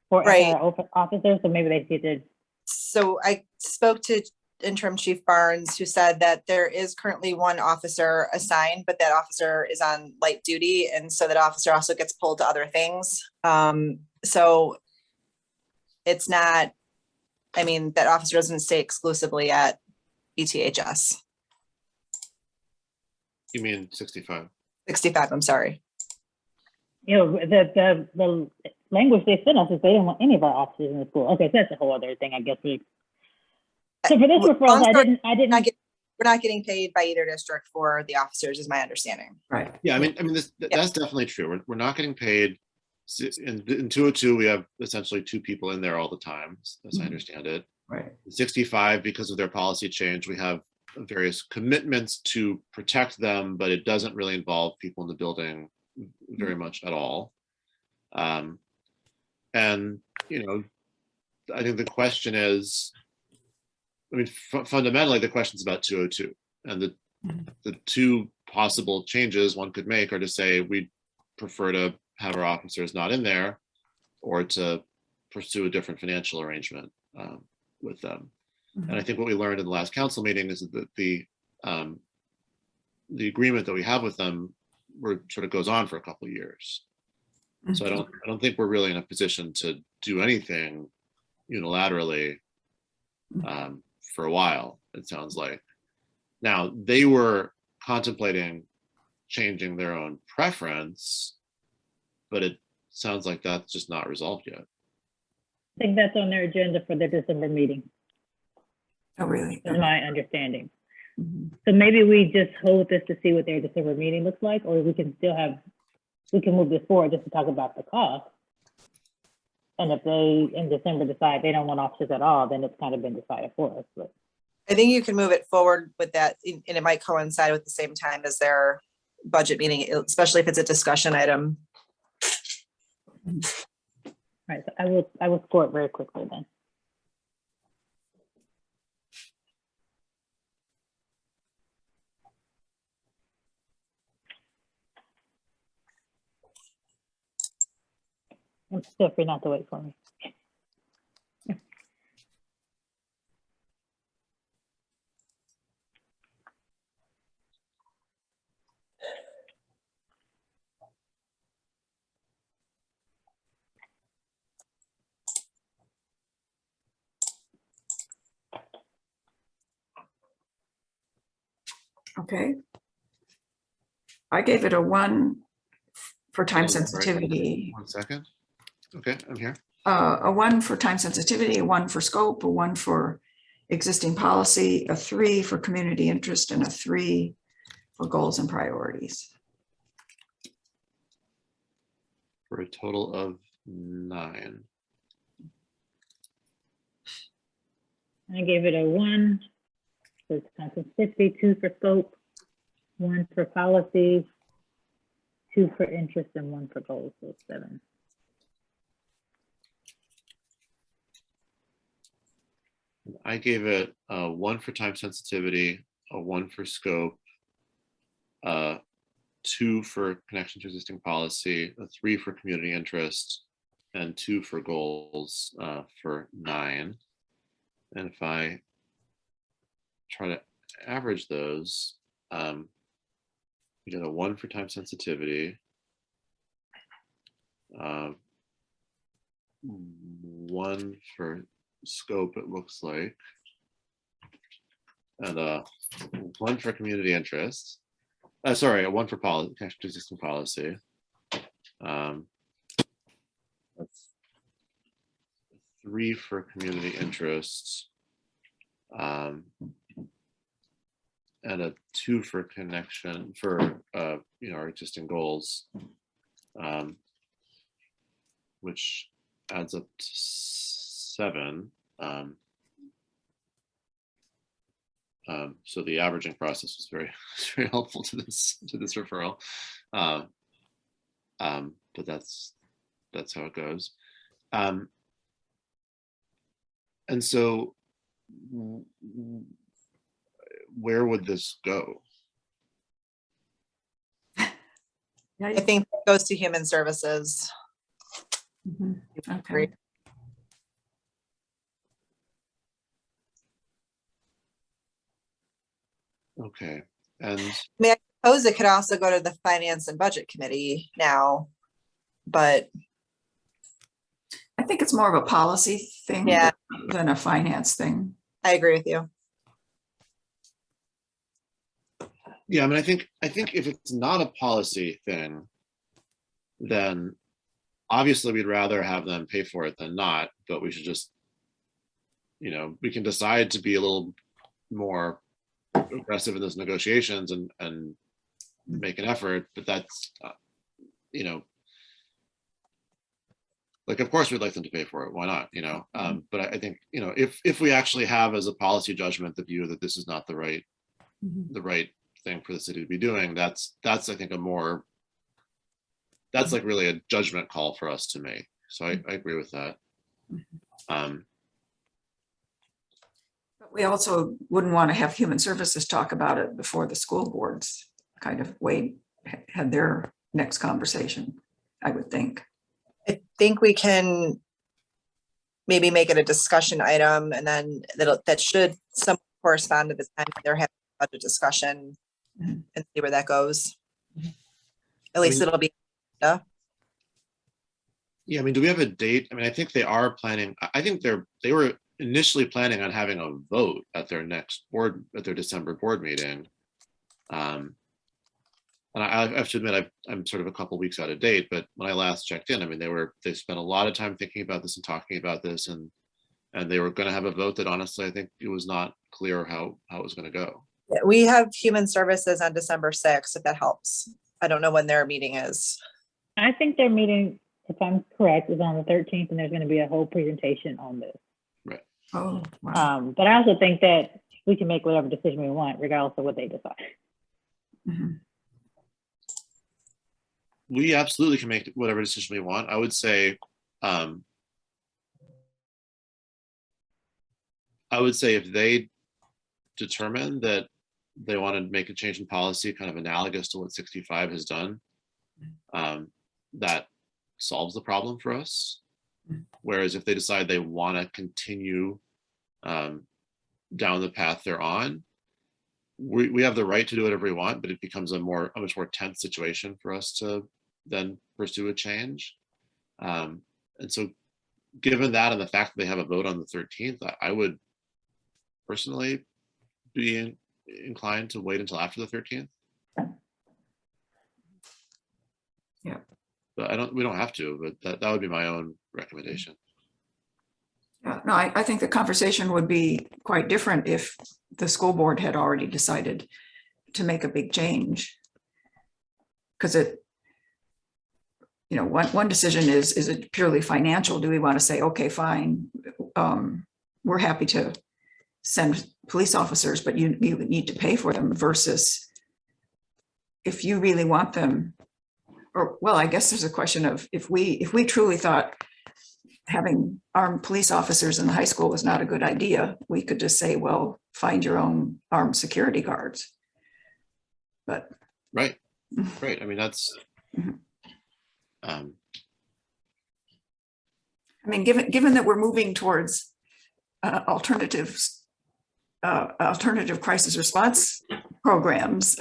for SRO officers. So maybe they did. So I spoke to Interim Chief Barnes, who said that there is currently one officer assigned, but that officer is on light duty. And so that officer also gets pulled to other things. So it's not, I mean, that officer doesn't stay exclusively at ETHS. You mean 65? 65, I'm sorry. The language they sent us is they didn't want any of our officers in the school. Okay, so that's a whole other thing, I guess. So for this referral, we're not getting paid by either district for the officers, is my understanding. Right. Yeah, I mean, that's definitely true. We're not getting paid. In 202, we have essentially 2 people in there all the time, as I understand it. Right. 65, because of their policy change, we have various commitments to protect them, but it doesn't really involve people in the building very much at all. And, I think the question is, fundamentally, the question's about 202. And the 2 possible changes one could make are to say we prefer to have our officers not in there, or to pursue a different financial arrangement with them. And I think what we learned in the last council meeting is that the agreement that we have with them sort of goes on for a couple of years. So I don't think we're really in a position to do anything unilaterally for a while, it sounds like. Now, they were contemplating changing their own preference, but it sounds like that's just not resolved yet. I think that's on their agenda for their December meeting. Oh, really? Is my understanding. So maybe we just hold this to see what their December meeting looks like, or we can move this forward just to talk about the cost. And if they in December decide they don't want officers at all, then it's kind of been decided for us. But I think you can move it forward with that, and it might coincide with the same time as their budget meeting, especially if it's a discussion item. Right, so I will score it very quickly then. And feel free not to wait for me. Okay. I gave it a 1 for time Right. sensitivity, 1 second. Okay, I'm here. a 1 for time sensitivity, a 1 for scope, a 1 for existing policy, a 3 for community interest, and a 3 for goals and priorities. For a total of 9. I gave it a 1 for sensitivity, 2 for scope, 1 for policy, 2 for interest, and 1 for goals, so 7. I gave it a 1 for time sensitivity, a 1 for scope, 2 for connection to existing policy, a 3 for community interest, and 2 for goals for 9. And if I try to average those, we get a 1 for time sensitivity, 1 for scope, it looks like, and 1 for community interest. Sorry, a 1 for policy, connection to existing policy. That's 3 for community interest, and a 2 for connection for our existing goals, which adds up to 7. So the averaging process was very helpful to this referral, but that's how it goes. And so where would this go? Yeah, I think it goes to human services. mhm, okay. Okay, and I suppose it could also go to the finance and budget committee now, but I think it's more of a policy thing Yeah. than a finance thing. I agree with you. yeah, I mean, I think if it's not a policy thing, then obviously we'd rather have them pay for it than not, but we should just, we can decide to be a little more aggressive in those negotiations and make an effort, but that's, like, of course we'd like them to pay for it, why not, but I think, if we actually have as a policy judgment the view that this is not the right thing for the city to be doing, that's I think that's like really a judgment call for us to make. So I agree with that. But we also wouldn't want to have human services talk about it before the school boards kind of had their next conversation, I would think. I think we can maybe make it a discussion item, and then that should somewhat correspond to the time they're having a budget discussion, Mhm. and see where that goes. Mhm. At least it'll be. Yeah, I mean, do we have a date? I mean, I think they are planning, I think they were initially planning on having a vote at their December board meeting. And I have to admit, I'm sort of a couple weeks out of date, but when I last checked in, I mean, they spent a lot of time thinking about this and talking about this, and they were going to have a vote that honestly, I think it was not clear how it was going to go. Yeah, we have human services on December 6th, if that helps. I don't know when their meeting is. I think their meeting, if I'm correct, is on the 13th, and there's going to be a whole presentation on this. Oh, wow. But I also think that we can make whatever decision we want, regardless of what they decide. Mhm. We absolutely can make whatever decision we want. I would say, if they determine that they want to make a change in policy kind of analogous to what 65 has done, that solves the problem for us. Whereas if they decide they want to continue down the path they're on, we have the right to do whatever we want, but it becomes a much more tense situation for us to then pursue a change. And so given that and the fact that they have a vote on the 13th, I would personally be inclined to wait until after the 13th. Yeah. But we don't have to, but that would be my own recommendation. Yeah, no, I think the conversation would be quite different if the school board had already decided to make a big change. Because one decision is it purely financial? Do we want to say, okay, fine, we're happy to send police officers, but you need to pay for them, versus if you really want them, or, well, I guess there's a question of if we truly thought having armed police officers in the high school was not a good idea, we could just say, well, find your own armed security guards. But right. I mean, that's I mean, given that we're moving towards alternative crisis response programs,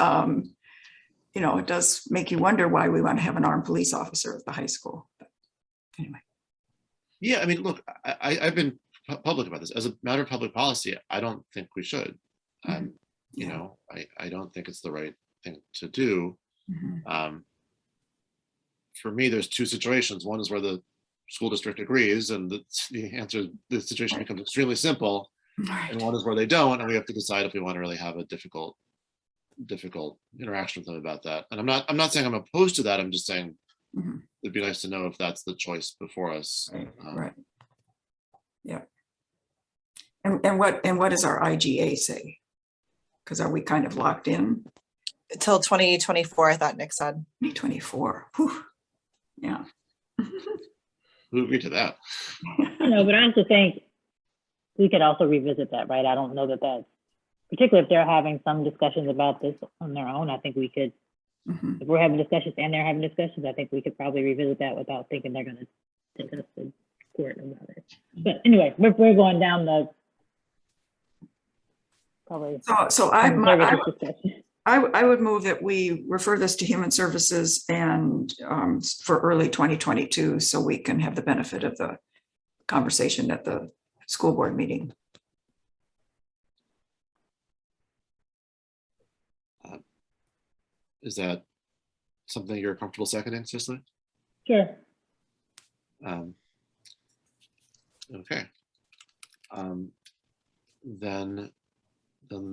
it does make you wonder why we want to have an armed police officer at the high school. But anyway. Yeah, I mean, look, I've been public about this. As a matter of public policy, I don't think we should. I don't think it's the right thing to do. For me, there's two situations. One is where the school district agrees, and the situation becomes extremely simple. And one is where they don't, and we have to decide if we want to really have a difficult interaction with them about that. And I'm not saying I'm opposed to that. I'm just saying it'd be nice to know if that's the choice before us. Right. Yeah. And what does our IGA say? Because are we kind of locked in? Till 2024, I thought Nick said. 2024. Whew. Yeah. Who agreed to that? But I also think we could also revisit that, right? I don't know that that's, particularly if they're having some discussions about this on their own, I think we could, if we're having discussions and they're having discussions, I think we could probably revisit that without thinking they're going to take us to court about it. But anyway, we're going down the probably. So I would move that we refer this to Human Services and for early 2022, so we can have the benefit of the conversation at the school board meeting. Is that something you're comfortable seconding, Cicely? Sure. Okay. Then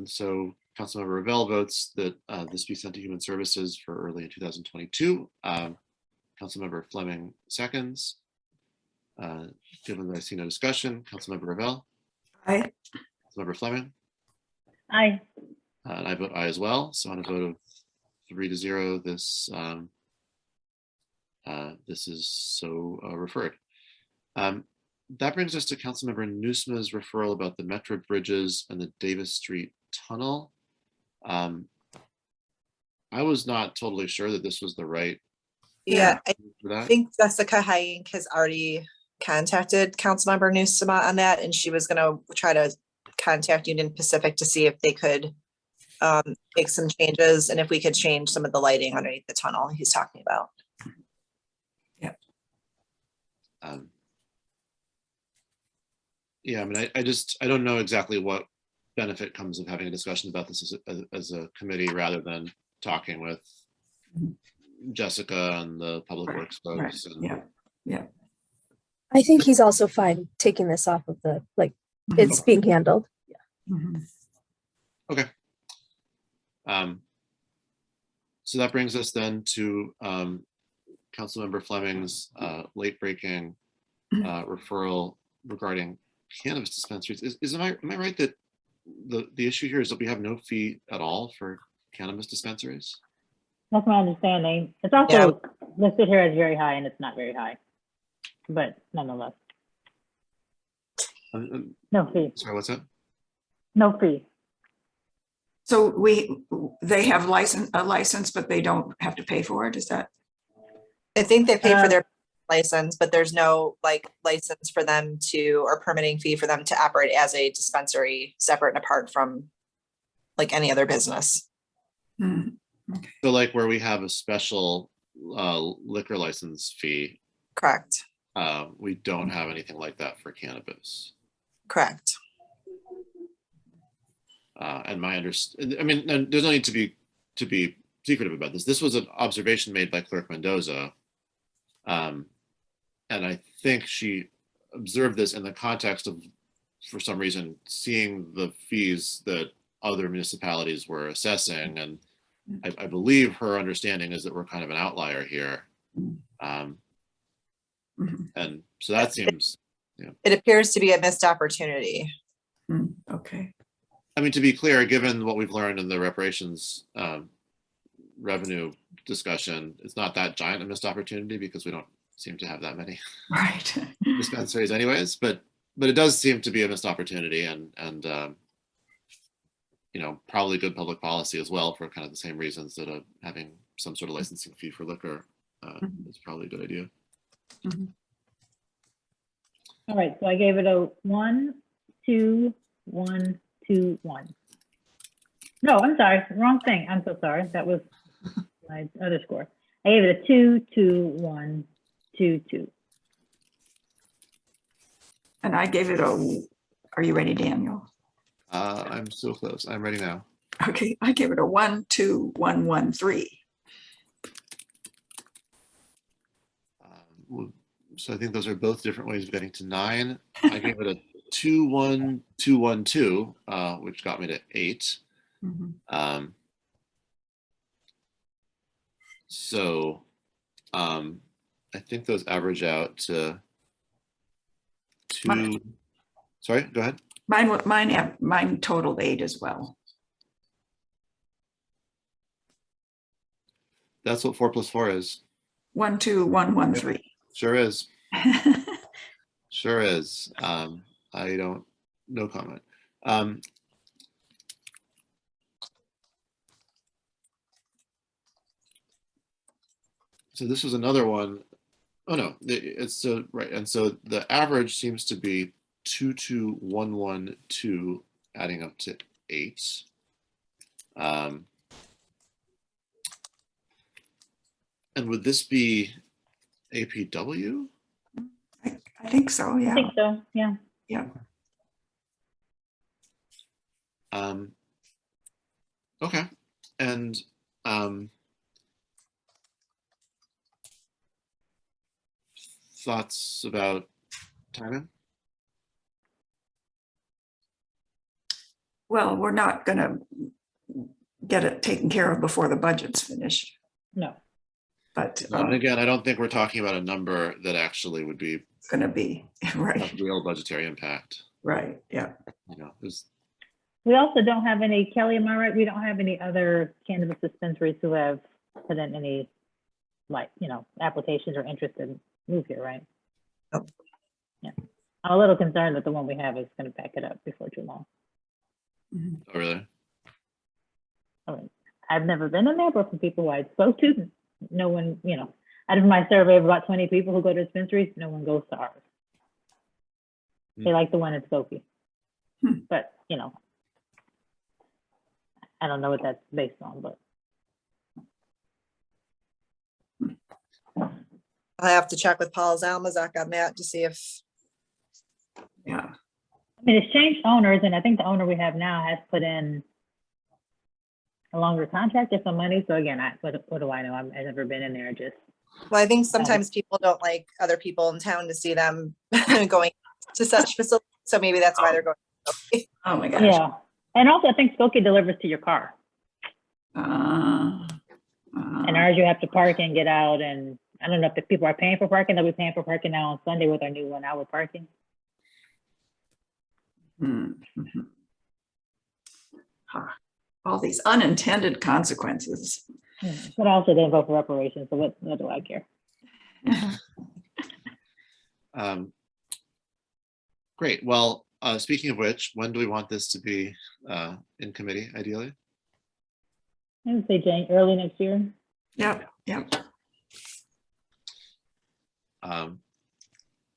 so Councilmember Revelle votes that this be sent to Human Services for early in 2022. Councilmember Fleming seconds. Given that I see no discussion, Councilmember Revelle. Aye. Councilmember Fleming. Aye. And I vote aye as well. So on a vote of 3-0, this is so referred. That brings us to Councilmember Nusma's referral about the Metro bridges and the Davis Street tunnel. I was not totally sure that this was the right. Yeah, I think Jessica Hayink has already contacted Councilmember Nusma on that, and she was going to try to contact Union Pacific to see if they could make some changes and if we could change some of the lighting underneath the tunnel he's talking about. Yeah. Yeah, I mean, I don't know exactly what benefit comes of having a discussion about this as a committee rather than talking with Jessica and the public works folks. Right. Yeah. I think he's also fine taking this off of the, it's being handled. Okay. So that brings us then to Councilmember Fleming's late breaking referral regarding cannabis dispensaries. Am I right that the issue here is that we have no fee at all for cannabis dispensaries. That's my understanding. It's also listed here as very high and it's not very high, but nonetheless, no fee, Sorry, what's that? no fee. So they have a license, but they don't have to pay for it, is that? I think they pay for their license, but there's no like license for them to, or permitting fee for them to operate as a dispensary separate and apart from like any other business. Hmm. So like where we have a special liquor license fee, Correct, we don't have anything like that for cannabis. correct. And my I mean, and there's no need to be secretive about this. This was an observation made by Clerk Mendoza. And I think she observed this in the context of, for some reason, seeing the fees that other municipalities were assessing. And I believe her understanding is that we're kind of an outlier here. And so that seems, It appears to be a missed opportunity. Okay. I mean, to be clear, given what we've learned in the reparations revenue discussion, it's not that giant a missed opportunity because we don't seem to have that many Right. dispensaries anyways, but it does seem to be a missed opportunity and you know, probably good public policy as well for kind of the same reasons that having some sort of licensing fee for liquor is probably a good idea. All right, so I gave it a 1, 2, 1, 2, 1. No, I'm sorry, wrong thing. I'm so sorry. That was my other score. I gave it a 2, 2, 1, 2, 2. And I gave it are you ready, Daniel? I'm so close. I'm ready now. Okay, I gave it a 1, 2, 1, 1, 3. So I think those are both different ways of getting to 9. I gave it a 2, 1, 2, 1, 2, which got me to 8. So I think those average out to 2. Sorry, go ahead. Mine totaled 8 as well. That's what 4 plus 4 is. 1, 2, 1, 1, 3. Sure is. Sure is. I don't, no comment. So this was another one. Oh no, it's so right. And so the average seems to be 2, 2, 1, 1, 2, adding up to 8. And would this be APW? I think so, I yeah. think so, yeah. Yeah. Okay. And thoughts about timing? Well, we're not going to get it taken care of before the budget's finished. No. But And again, I don't think we're talking about a number that actually would be going to be right. a real budgetary impact. Right. Yeah. You know, We also don't have any, Kelly, am I right? We don't have any other cannabis dispensaries who have put in any, like, you know, applications or interest in move here, right? Nope. Yeah. I'm a little concerned that the one we have is going to back it up before too long. oh really? I mean, I've never been in there, but from people who I spoke to, no one, you know, out of my survey of about 20 people who go to dispensaries, no one goes to ours. They like the one in Skokie. But, you know, I don't know what that's based on, but. I have to check with Paul Zalmazak on that to see if, Yeah. I mean, it's changed owners, and I think the owner we have now has put in a longer contract or some money. So again, what do I know? I've never been in there. Just well, I think sometimes people don't like other people in town to see them going to such facilities. So maybe that's why they're going. Oh my gosh. yeah, and also I think Skokie delivers to your car, and ours you have to park and get out. And I don't know if the people are paying for parking. They'll be paying for parking now on Sunday with our new 1 hour parking. All these unintended consequences. But I also didn't vote for reparations, so what do I care? Great. Well, speaking of which, when do we want this to be in committee, ideally? I would say early next year. Yep, yep.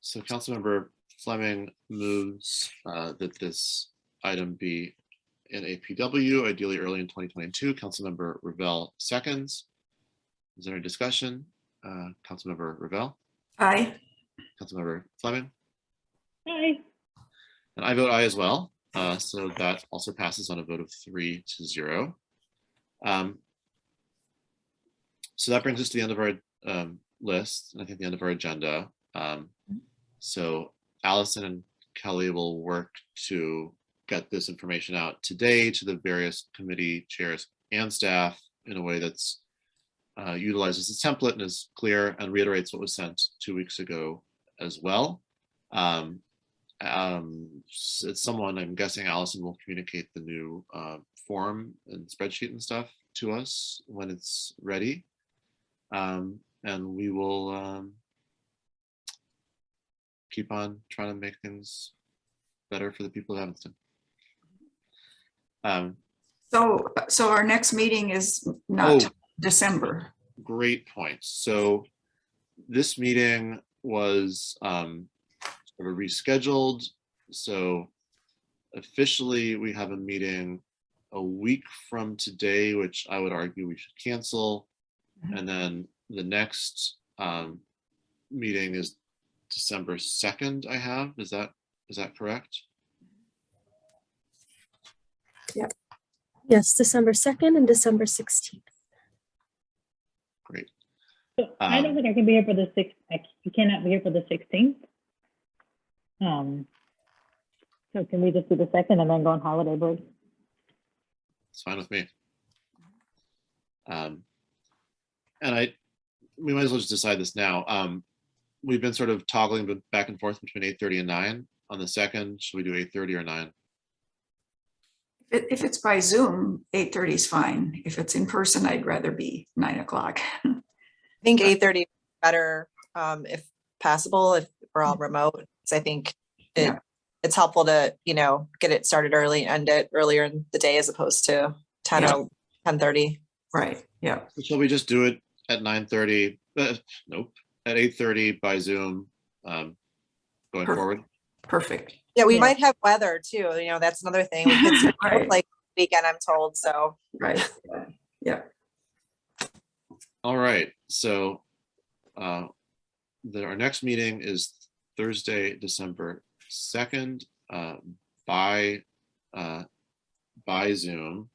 So Councilmember Fleming moves that this item be in a PW, ideally early in 2022. Councilmember Ravel seconds. Is there any discussion? Councilmember Ravel, Aye. Councilmember Fleming, Hi. and I vote aye as well. So that also passes on a vote of 3-0. So that brings us to the end of our list, and I think the end of our agenda. So Allison and Kelly will work to get this information out today to the various committee chairs and staff in a way that's utilizes the template and is clear and reiterates what was sent 2 weeks ago as well. It's someone, I'm guessing Allison will communicate the new form and spreadsheet and stuff to us when it's ready. And we will keep on trying to make things better for the people of Evanston. So our next meeting is not December. Great point. So this meeting was sort of rescheduled. So officially we have a meeting a week from today, which I would argue we should cancel. And then the next meeting is December 2nd, I have. Is that correct? Yep. Yes, December 2nd and December 16th. Great. So I don't think I can be here for the 6th. You cannot be here for the 16th. So can we just do the 2nd and then go on holiday break? It's fine with me. And we might as well just decide this now. We've been sort of toggling back and forth between 8:30 and 9 on the 2nd. Should we do 8:30 or 9? If it's by Zoom, 8:30 is fine. If it's in person, I'd rather be 9 o'clock. I think 8:30 is better if possible, if we're all remote. So I think it's helpful to, get it started early, end it earlier in the day as opposed to 10 or 10:30. Right, yeah. Shall we just do it at 9:30? Nope, at 8:30 by Zoom going forward? Perfect. Yeah, we Yeah. might have weather too. That's another thing. We could start Right. like weekend, I'm told. So Right, yeah. All right, so our next meeting is Thursday, December 2nd by Zoom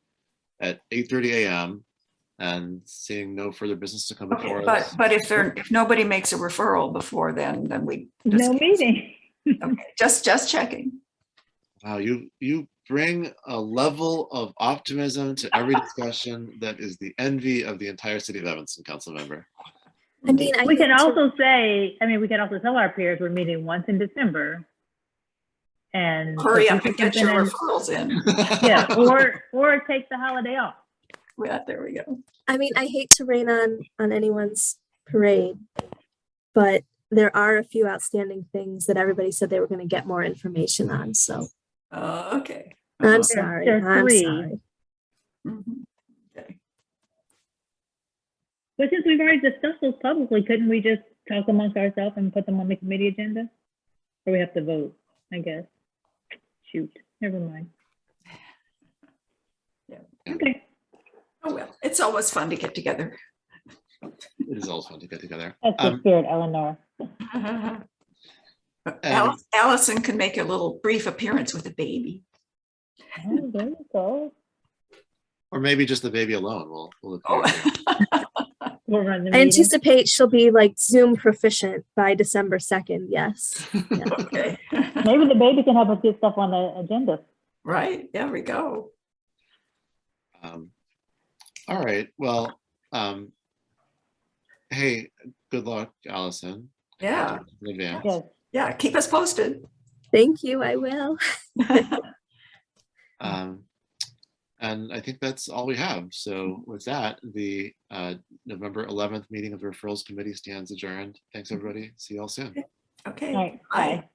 at 8:30 a.m. and seeing no further business to come before Okay, us. but if nobody makes a referral before then we No meeting. Okay, just checking. Wow, you bring a level of optimism to every discussion that is the envy of the entire city of Evanston, council member. I mean, We can also say, we can also tell our peers we're meeting once in December. And Hurry if we up and put get your something in- referrals in. Yeah, or take the holiday off. Yeah, there we go. I mean, I hate to rain on anyone's parade, but there are a few outstanding things that everybody said they were going to get more information on. So Okay. I'm sorry. There are I'm 3. sorry. Mhm. Okay. But since we've already discussed those publicly, couldn't we just talk amongst ourselves and put them on the committee agenda? Or we have to vote, I guess. Shoot, never mind. Yeah. Okay, Oh, well, it's always fun to get together. It is always fun to get together. that's the spirit, Eleanor. Allison can make a little brief appearance with a baby. Oh, there you go. Or maybe just the baby alone will appear. Oh. We'll run the I meeting. anticipate she'll be like Zoom proficient by December 2nd. Yes. Yeah. Okay. Maybe the baby can help us get stuff on the agenda. Right, there we go. All right, well, hey, good luck, Allison. Yeah, In advance. Yes. yeah, keep us posted. Thank you. I will. And I think that's all we have. So with that, the November 11th meeting of the Referrals Committee stands adjourned. Thanks, everybody. See you all soon. Okay. All right, Bye. bye.